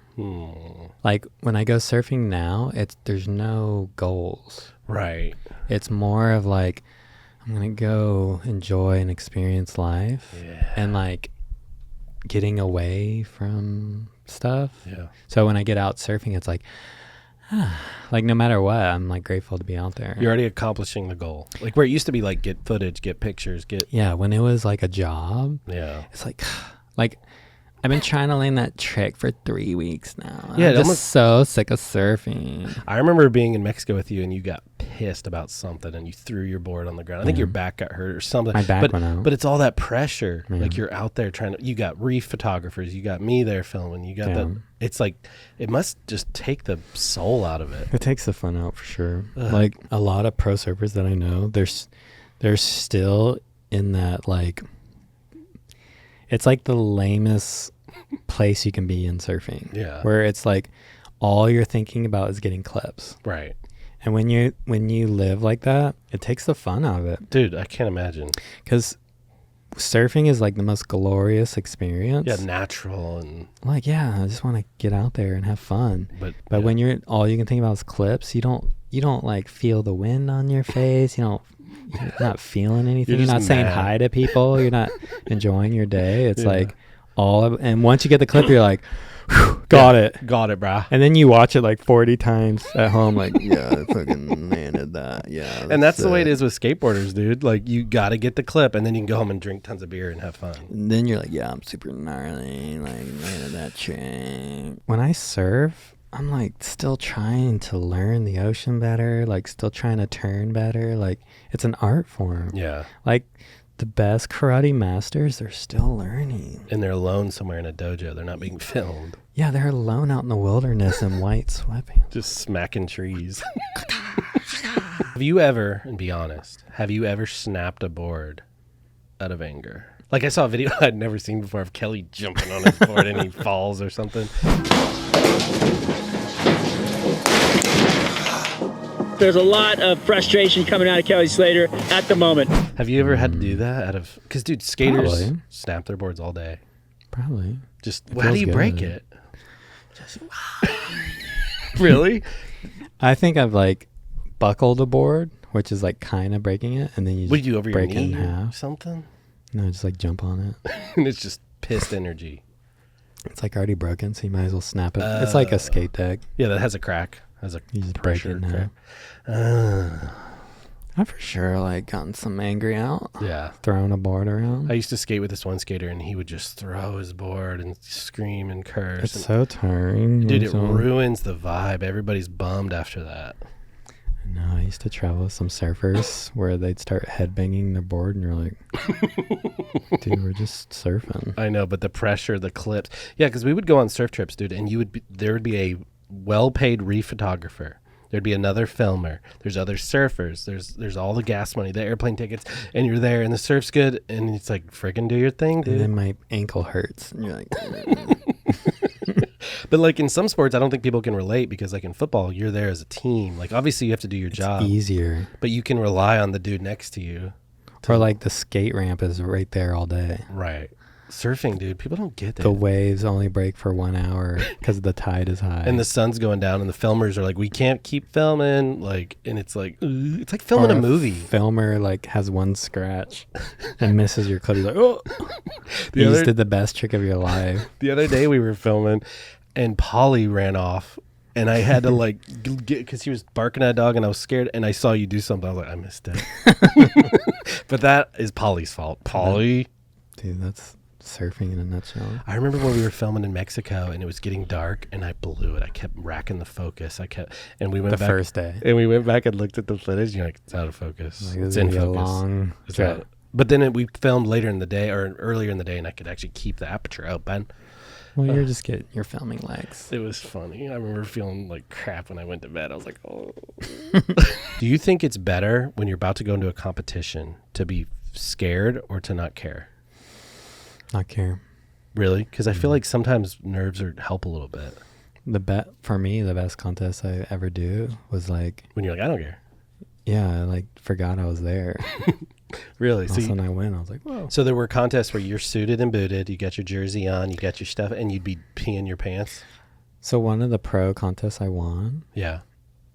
Like when I go surfing now, there's no goals. Right. It's more of like, I'm going to go enjoy and experience life and like getting away from stuff. Yeah. So when I get out surfing, it's like, like no matter what, I'm like grateful to be out there. You're already accomplishing the goal. Like where it used to be like get footage, get pictures, Yeah, when it was like a job. Yeah. It's like I've been trying to learn that trick for 3 weeks now. Yeah, I'm just so sick of surfing. I remember being in Mexico with you and you got pissed about something and you threw your board on the ground. I think your back got hurt or something. My back went out. But it's all that pressure. Like you're out there trying to, you got reef photographers, you got me there filming, you got it's like, it must just take the soul out of it. It takes the fun out for sure. Like a lot of pro surfers that I know, they're still in that, like, it's like the lamest place you can be in surfing. Yeah. Where it's like all you're thinking about is getting clips. Right. And when you live like that, it takes the fun out of it. Dude, I can't imagine. Because surfing is like the most glorious experience. Yeah, natural and like, yeah, I just want to get out there and have fun. But when you're all you can think about is clips, you don't like feel the wind on your face. You're not feeling anything. You're not saying hi to people. You're not enjoying your day. It's like and once you get the clip, you're like, got it, brah. And then you watch it like 40 times at home, like, yeah, I fucking landed that. Yeah. And that's the way it is with skateboarders, dude. Like, you got to get the clip, and then you can go home and drink tons of beer and have fun. And then you're like, yeah, I'm super gnarly, like, landed that chain. When I surf, I'm like still trying to learn the ocean better, like still trying to turn better. Like, it's an art form. Yeah. Like, the best karate masters, they're still learning. And they're alone somewhere in a dojo. They're not being filmed. Yeah, they're alone out in the wilderness in white sweatpants. Just smacking trees. Have you ever, and be honest, snapped a board out of anger? Like, I saw a video I'd never seen before of Kelly jumping on his board and he falls or something. There's a lot of frustration coming out of Kelly Slater at the moment. Have you ever had to do that because, dude, skaters Probably. snap their boards all day. Probably. Just, how do you break good. it? Really? I think I've like buckled a board, which is like kind of breaking it, and then you What just do you do over break your it in knee or half. something? No, just like jump on it. And it's just pissed energy. It's like already broken, so you might as well snap it. It's like a skate deck. Yeah, that has a crack. You just break it in half. I've for sure like gotten some angry out. Yeah. Throwing a board around. I used to skate with this one skater, and he would just throw his board and scream and curse. It's so tiring. Dude, it ruins the vibe. Everybody's bummed after that. No, I used to travel with some surfers where they'd start headbanging their board, and you're like, dude, we're just surfing. I know, but the pressure, the clips. Yeah, because we would go on surf trips, dude, and there would be a well-paid reef photographer. There'd be another filmer. There's other surfers. There's all the gas money, the airplane tickets, and you're there, and the surf's good, and it's like, friggin' do your thing, dude. And then my ankle hurts, and you're like, But like in some sports, I don't think people can relate because like in football, you're there as a team. Like obviously you have to do your job. Easier. But you can rely on the dude next to you. Or like the skate ramp is right there all day. Right. Surfing, dude, people don't get that. The waves only break for 1 hour because the tide is high. And the sun's going down, and the filmers are like, we can't keep filming. Like, and it's like filming a movie. Filmer like has one scratch and misses your clip. He's like, oh, you just did the best trick of your life. The other day we were filming, and Polly ran off, and I had to like get, because he was barking at a dog, and I was scared, and I saw you do something. I was like, I missed it. But that is Polly's fault. Polly. Dude, that's surfing in a nutshell. I remember when we were filming in Mexico and it was getting dark and I blew it. I kept racking the focus. And we went back. The first day. And we went back and looked at the footage. You're like, it's out of focus. Like, it's in focus. Long trip. But then we filmed later in the day or earlier in the day, and I could actually keep the aperture open. Well, you're just getting your filming legs. It was funny. I remember feeling like crap when I went to bed. I was like, oh. Do you think it's better when you're about to go into a competition to be scared or to not care? Not care. Really? Because I feel like sometimes nerves help a little bit. For me, the best contest I ever do was like when you're like, I don't care. Yeah, I like forgot I was there. Really? So when I went, I was like, whoa. So there were contests where you're suited and booted, you got your jersey on, you got your stuff, and you'd be peeing your pants. So one of the pro contests I won. Yeah.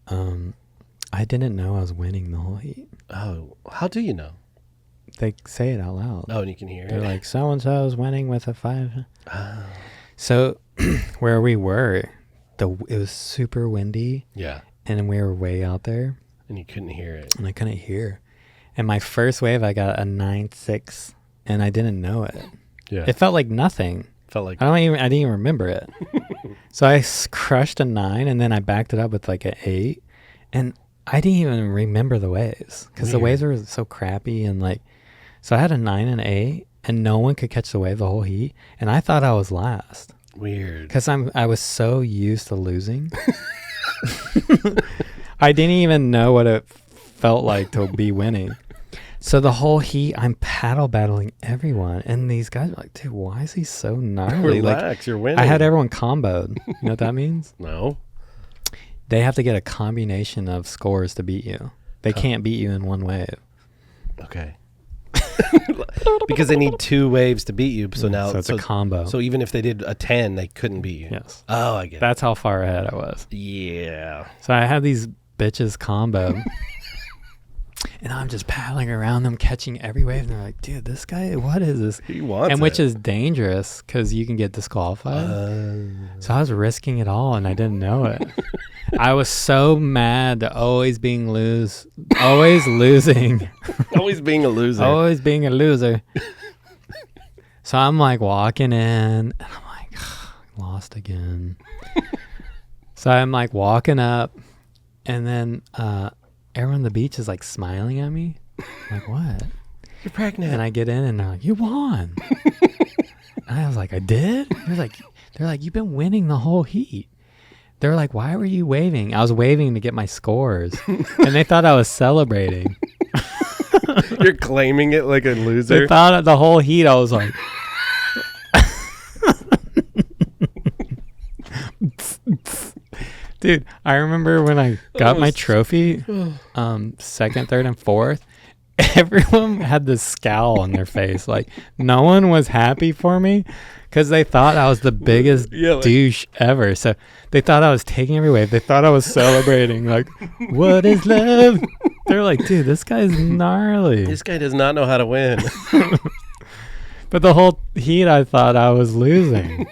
I didn't know I was winning the whole heat. Oh, how do you know? They say it out loud. Oh, and you can hear They're it. like, so-and-so is winning with a 5. Oh. So where we were, it was super windy. Yeah. And we were way out there. And you couldn't hear it. And I couldn't hear. And my first wave, I got a 9.6, and I didn't know it. Yeah. It felt like nothing. Felt like I didn't even remember it. So I crushed a 9, and then I backed it up with like an 8. And I didn't even remember the waves because the waves were so crappy and like, so I had a 9 and 8 and no one could catch the wave the whole heat. And I thought I was last. Weird. Because I was so used to losing. I didn't even know what it felt like to be winning. So the whole heat, I'm paddle battling everyone. And these guys are like, dude, why is he so gnarly? Relax, like, you're winning. I had everyone comboed. You know what that means? No. They have to get a combination of scores to beat you. They can't beat you in one wave. Okay. Because they need 2 waves to beat you. So now it's a combo. So even if they did a 10, they couldn't beat you. Yes. Oh, I get it. That's how far ahead I was. Yeah. So I had these bitches combo. And I'm just paddling around them, catching every wave. And they're like, dude, this guy, what is this? He wants and which it. is dangerous because you can get disqualified. So I was risking it all and I didn't know it. I was so mad to always losing. Always being a loser. Always being a loser. So I'm like walking in and I'm like, lost again. So I'm like walking up and then everyone on the beach is like smiling at me. I'm like, what? You're pregnant. And I get in and they're like, you won. And I was like, I did? They're like, you've been winning the whole heat. They're like, why were you waving? I was waving to get my scores. And they thought I was celebrating. You're claiming it like a loser. They thought the whole heat I was like. Dude, I remember when I got my trophy, second, third, and fourth, everyone had this scowl on their face. Like, no one was happy for me because they thought I was the biggest douche ever. So they thought I was taking every wave. They thought I was celebrating. Like, what is love? They're like, dude, this guy's gnarly. This guy does not know how to win. But the whole heat, I thought I was losing.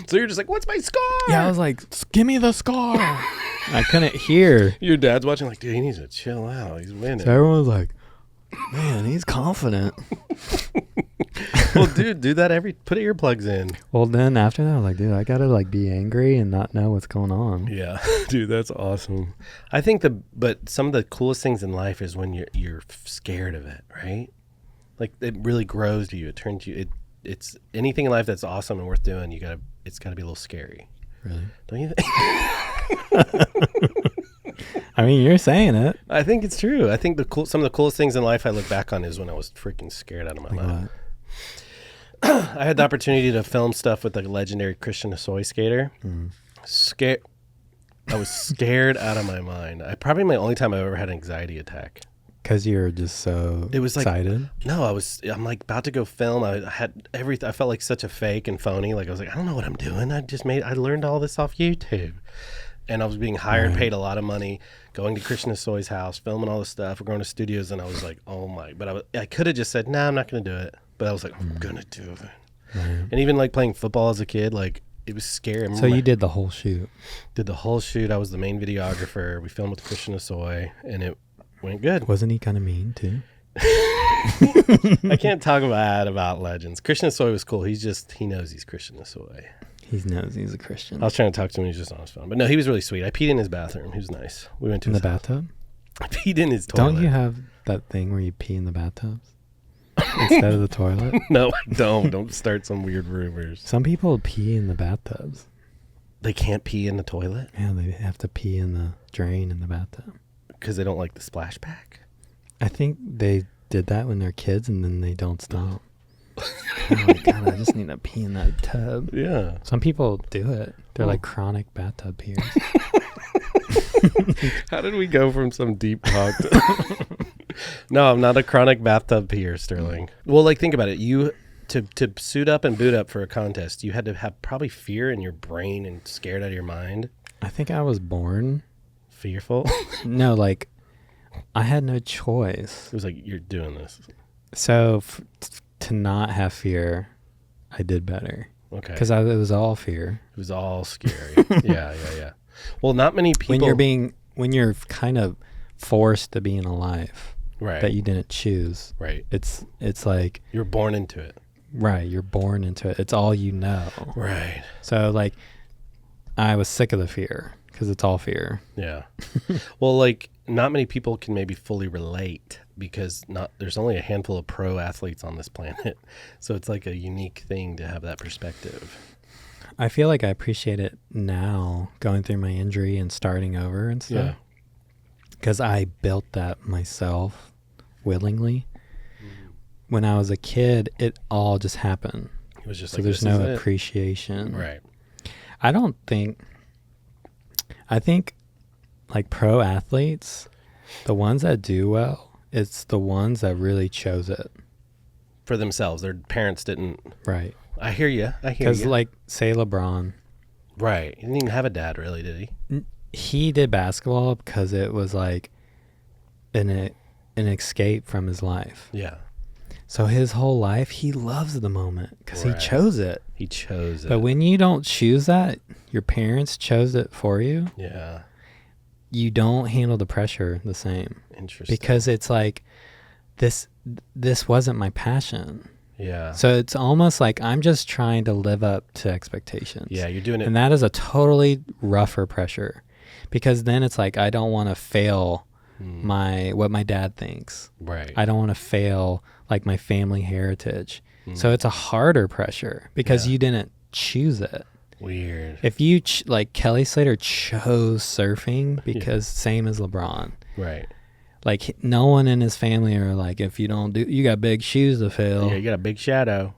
So you're just like, what's my score? Yeah, I was like, give me the score. I couldn't hear. Your dad's watching like, dude, he needs to chill out. He's winning. So everyone was like, man, he's confident. Well, dude, do that put earplugs in. Well, then after that, I was like, dude, I got to like be angry and not know what's going on. Yeah, dude, that's awesome. I think but some of the coolest things in life is when you're scared of it, right? Like it really grows you. It turns you, it's anything in life that's awesome and worth doing. It's gotta be a little scary. Really? Don't you think? I mean, you're saying it. I think it's true. I think some of the coolest things in life I look back on is when I was freaking scared out of my mind. I had the opportunity to film stuff with the legendary Christian Soy skater. I was scared out of my mind. Probably my only time I've ever had an anxiety attack. Because you're just so excited? No, I'm like about to go film. I had everything. I felt like such a fake and phony. Like I was like, I don't know what I'm doing. I learned all this off YouTube. And I was being hired, paid a lot of money, going to Krishna Soy's house, filming all this stuff. We're going to studios, and I was like, oh my. But I could have just said, nah, I'm not going to do it. But I was like, I'm going to do it. Right. And even like playing football as a kid, like it was scary. So you did the whole shoot? Did the whole shoot. I was the main videographer. We filmed with Krishna Soy, and it went good. Wasn't he kind of mean too? I can't talk about legends. Krishna Soy was cool. He knows he's Krishna Soy. He knows he's a Christian. I was trying to talk to him. He was just on his phone. But no, he was really sweet. I peed in his bathroom. He was nice. We went to his bathtub? I peed in his toilet. Don't you have that thing where you pee in the bathtubs instead of the toilet? No, I don't. Don't start some weird rumors. Some people pee in the bathtubs. They can't pee in the toilet? Yeah, they have to pee in the drain in the bathtub. Because they don't like the splashback? I think they did that when they're kids and then they don't stop. Oh my God, I just need to pee in that tub. Yeah. Some people do it. They're like chronic bathtub peers. How did we go from some deep talk to... No, I'm not a chronic bathtub peer, Sterling. Well, like, think about it. You, to suit up and boot up for a contest, you had to have probably fear in your brain and scared out of your mind. I think I was born... Fearful? No, like, I had no choice. It was like, you're doing this. So... to not have fear, I did better. Okay. Because it was all fear. It was all scary. Yeah. Well, not many people... When you're kind of forced to be in a life that you didn't choose. Right. It's like... You're born into it. Right. You're born into it. It's all you know. Right. So, like, I was sick of the fear. because it's all fear. Yeah. Well, like not many people can maybe fully relate because there's only a handful of pro athletes on this planet. So it's like a unique thing to have that perspective. I feel like I appreciate it now going through my injury and starting over and stuff. Yeah. Because I built that myself willingly. When I was a kid, it all just happened. It was just so like, there's no appreciation. Right. I think like pro athletes, the ones that do well, it's the ones that really chose it. For themselves. Their parents didn't. Right. I hear you. Because like, say LeBron. Right. He didn't even have a dad really, did he? He did basketball because it was like an escape from his life. Yeah. So his whole life, he loves the moment because he chose it. He chose it. But when you don't choose that, your parents chose it for you. Yeah. You don't handle the pressure the same. Interesting. Because it's like, this wasn't my passion. Yeah. So it's almost like I'm just trying to live up to expectations. Yeah, you're doing it. And that is a totally rougher pressure. Because then it's like, I don't want to fail what my dad thinks. Right. I don't want to fail like my family heritage. So it's a harder pressure because you didn't choose it. Weird. If you like Kelly Slater chose surfing because same as LeBron. Right. Like no one in his family are like, if you don't do, you got big shoes to fill. Yeah, you got a big shadow.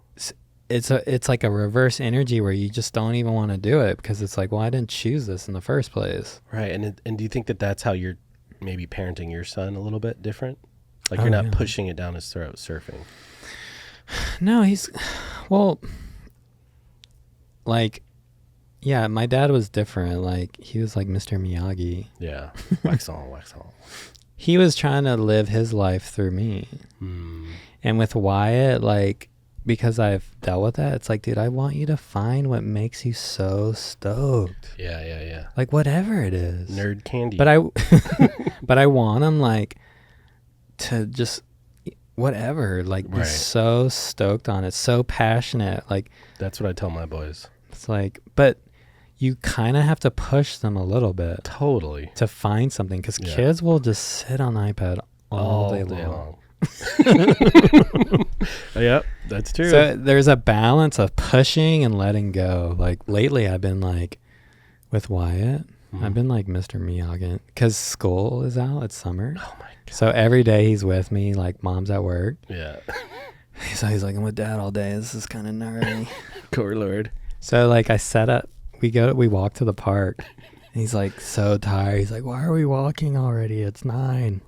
It's like a reverse energy where you just don't even want to do it because it's like, well, I didn't choose this in the first place. Right. And do you think that that's how you're maybe parenting your son a little bit different? Like you're not pushing it down his throat, surfing. No, yeah, my dad was different. Like he was like Mr. Miyagi. Yeah. Wax on, wax on. He was trying to live his life through me. And with Wyatt, like, because I've dealt with that, it's like, dude, I want you to find what makes you so stoked. Yeah. Like whatever it is. Nerd candy. But I want him like to just whatever, like be so stoked on it, so passionate. Like that's what I tell my boys. It's like, but you kind of have to push them a little bit. Totally. To find something because kids will just sit on iPad all day long. Yep, that's true. So there's a balance of pushing and letting go. Like lately I've been like with Wyatt, I've been like Mr. Miyagi because school is out. It's summer. Oh my God. So every day he's with me, like mom's at work. Yeah. So he's like, I'm with dad all day. This is kind of gnarly. Poor Lord. So like I set up, we walk to the park. And he's like so tired. He's like, why are we walking already? It's 9.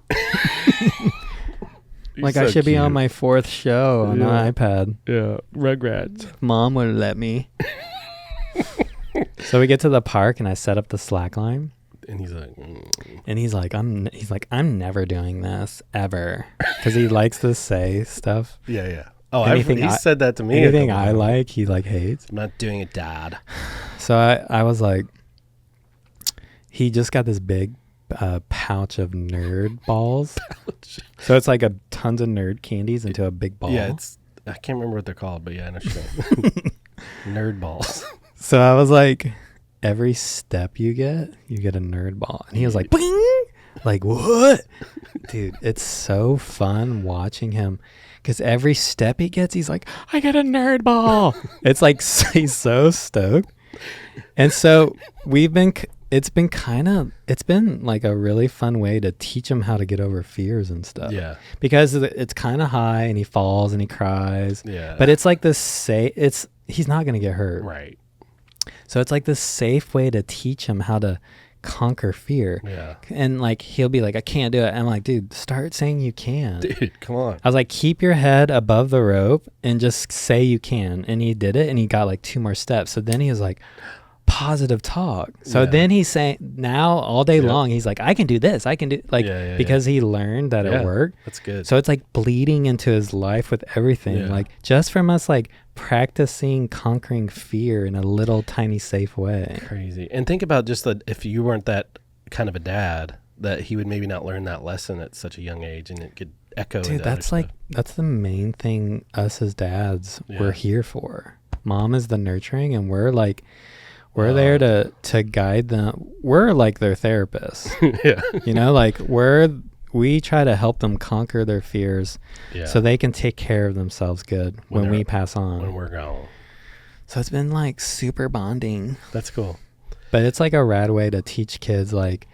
Like I should be on my 4th show on the iPad. Yeah. Rugrats. Mom would let me. So we get to the park and I set up the slack line. And he's like, and he's like, I'm never doing this ever. Because he likes to say stuff. Yeah. Oh, he said that to me. Anything I like, he like hates. I'm not doing it, Dad. So I was like, he just got this big pouch of nerd balls. So it's like tons of nerd candies into a big ball. Yeah, I can't remember what they're called, but yeah, I know what you mean. Nerd balls. So I was like, every step you get a nerd ball. And he was like, bing! Like, what? Dude, it's so fun watching him. Because every step he gets, he's like, I got a nerd ball. It's like, he's so stoked. And so it's been like a really fun way to teach him how to get over fears and stuff. Yeah. Because it's kind of high and he falls and he cries. Yeah. But it's like he's not going to get hurt. Right. So it's like this safe way to teach him how to conquer fear. Yeah. And like he'll be like, I can't do it. I'm like, dude, start saying you can. Dude, come on. I was like, keep your head above the rope and just say you can. And he did it and he got like 2 more steps. So then he was like, positive talk. So then he's saying now all day long, he's like, I can do this. I can do because he learned that it worked. That's good. So it's like bleeding into his life with everything. Like just from us like practicing conquering fear in a little tiny safe way. Crazy. And think about just that if you weren't that kind of a dad, that he would maybe not learn that lesson at such a young age and it could echo. Dude, that's the main thing us as dads we're here for. Mom is the nurturing and we're We're there to guide them. We're like their therapists. Yeah. You know, like we try to help them conquer their fears so they can take care of themselves good when we pass on. When we're gone. So it's been like super bonding. That's cool. But it's like a rad way to teach kids, like,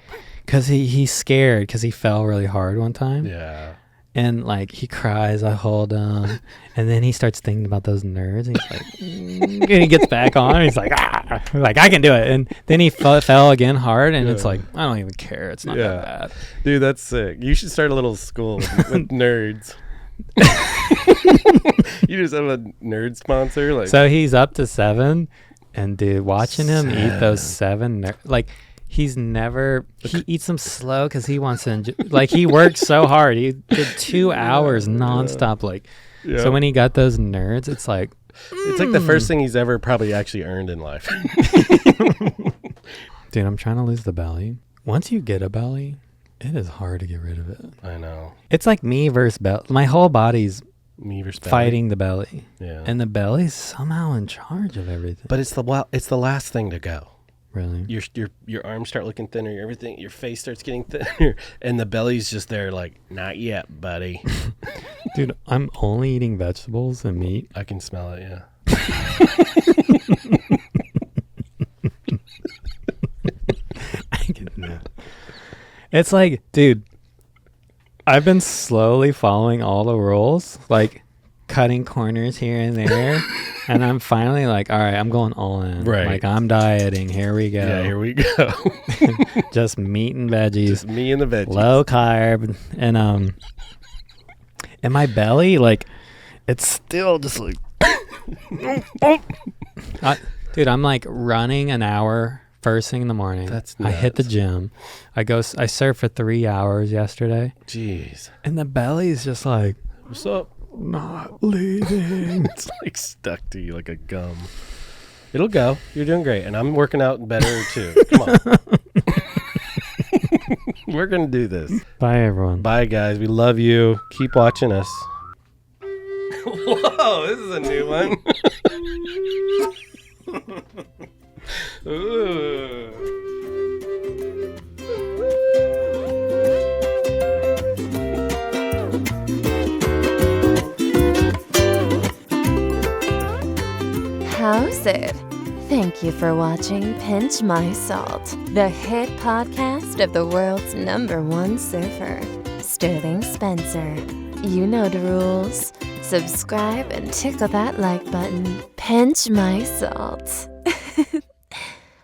because he's scared because he fell really hard one time. Yeah. And like he cries, I hold him, and then he starts thinking about those nerds. And he's like, and he gets back on. And he's like, like I can do it. And then he fell again hard, and it's like I don't even care. It's not that bad. Dude, that's sick. You should start a little school with nerds. You just have a nerd sponsor, like. So he's up to 7, and dude, watching him eat those 7, like. He eats them slow because he wants to like he worked so hard. He did 2 hours nonstop. Like, so when he got those nerds, it's like the first thing he's ever probably actually earned in life. Dude, I'm trying to lose the belly. Once you get a belly, it is hard to get rid of it. I know. It's like me versus belly. My whole body's me versus belly. Fighting the belly. Yeah. And the belly's somehow in charge of everything. But it's the last thing to go. Really? Your arms start looking thinner, everything, your face starts getting thinner, and the belly's just there like, not yet, buddy. Dude, I'm only eating vegetables and meat. I can smell it, yeah. I can smell it. It's like, dude, I've been slowly following all the rules, like cutting corners here and there. And I'm finally like, all right, I'm going all in. Right. Like, I'm dieting. Here we go. Yeah, here we go. Just meat and veggies. Just me and the veggies. Low carb. And my belly, like, it's still just like... dude, I'm like running an hour first thing in the morning. That's nuts. I hit the gym. I surfed for 3 hours yesterday. Jeez. And the belly's just like... What's up? Not leaving. It's like stuck to you like a gum. It'll go. You're doing great. And I'm working out better too. Come on. We're going to do this. Bye, everyone. Bye, guys. We love you. Keep watching us. Whoa, this is a new one. Ooh. How's it? Thank you for watching Pinch My Salt, the hit podcast of the world's #1 surfer, Sterling Spencer. You know the rules. Subscribe and tickle that like button. Pinch My Salt.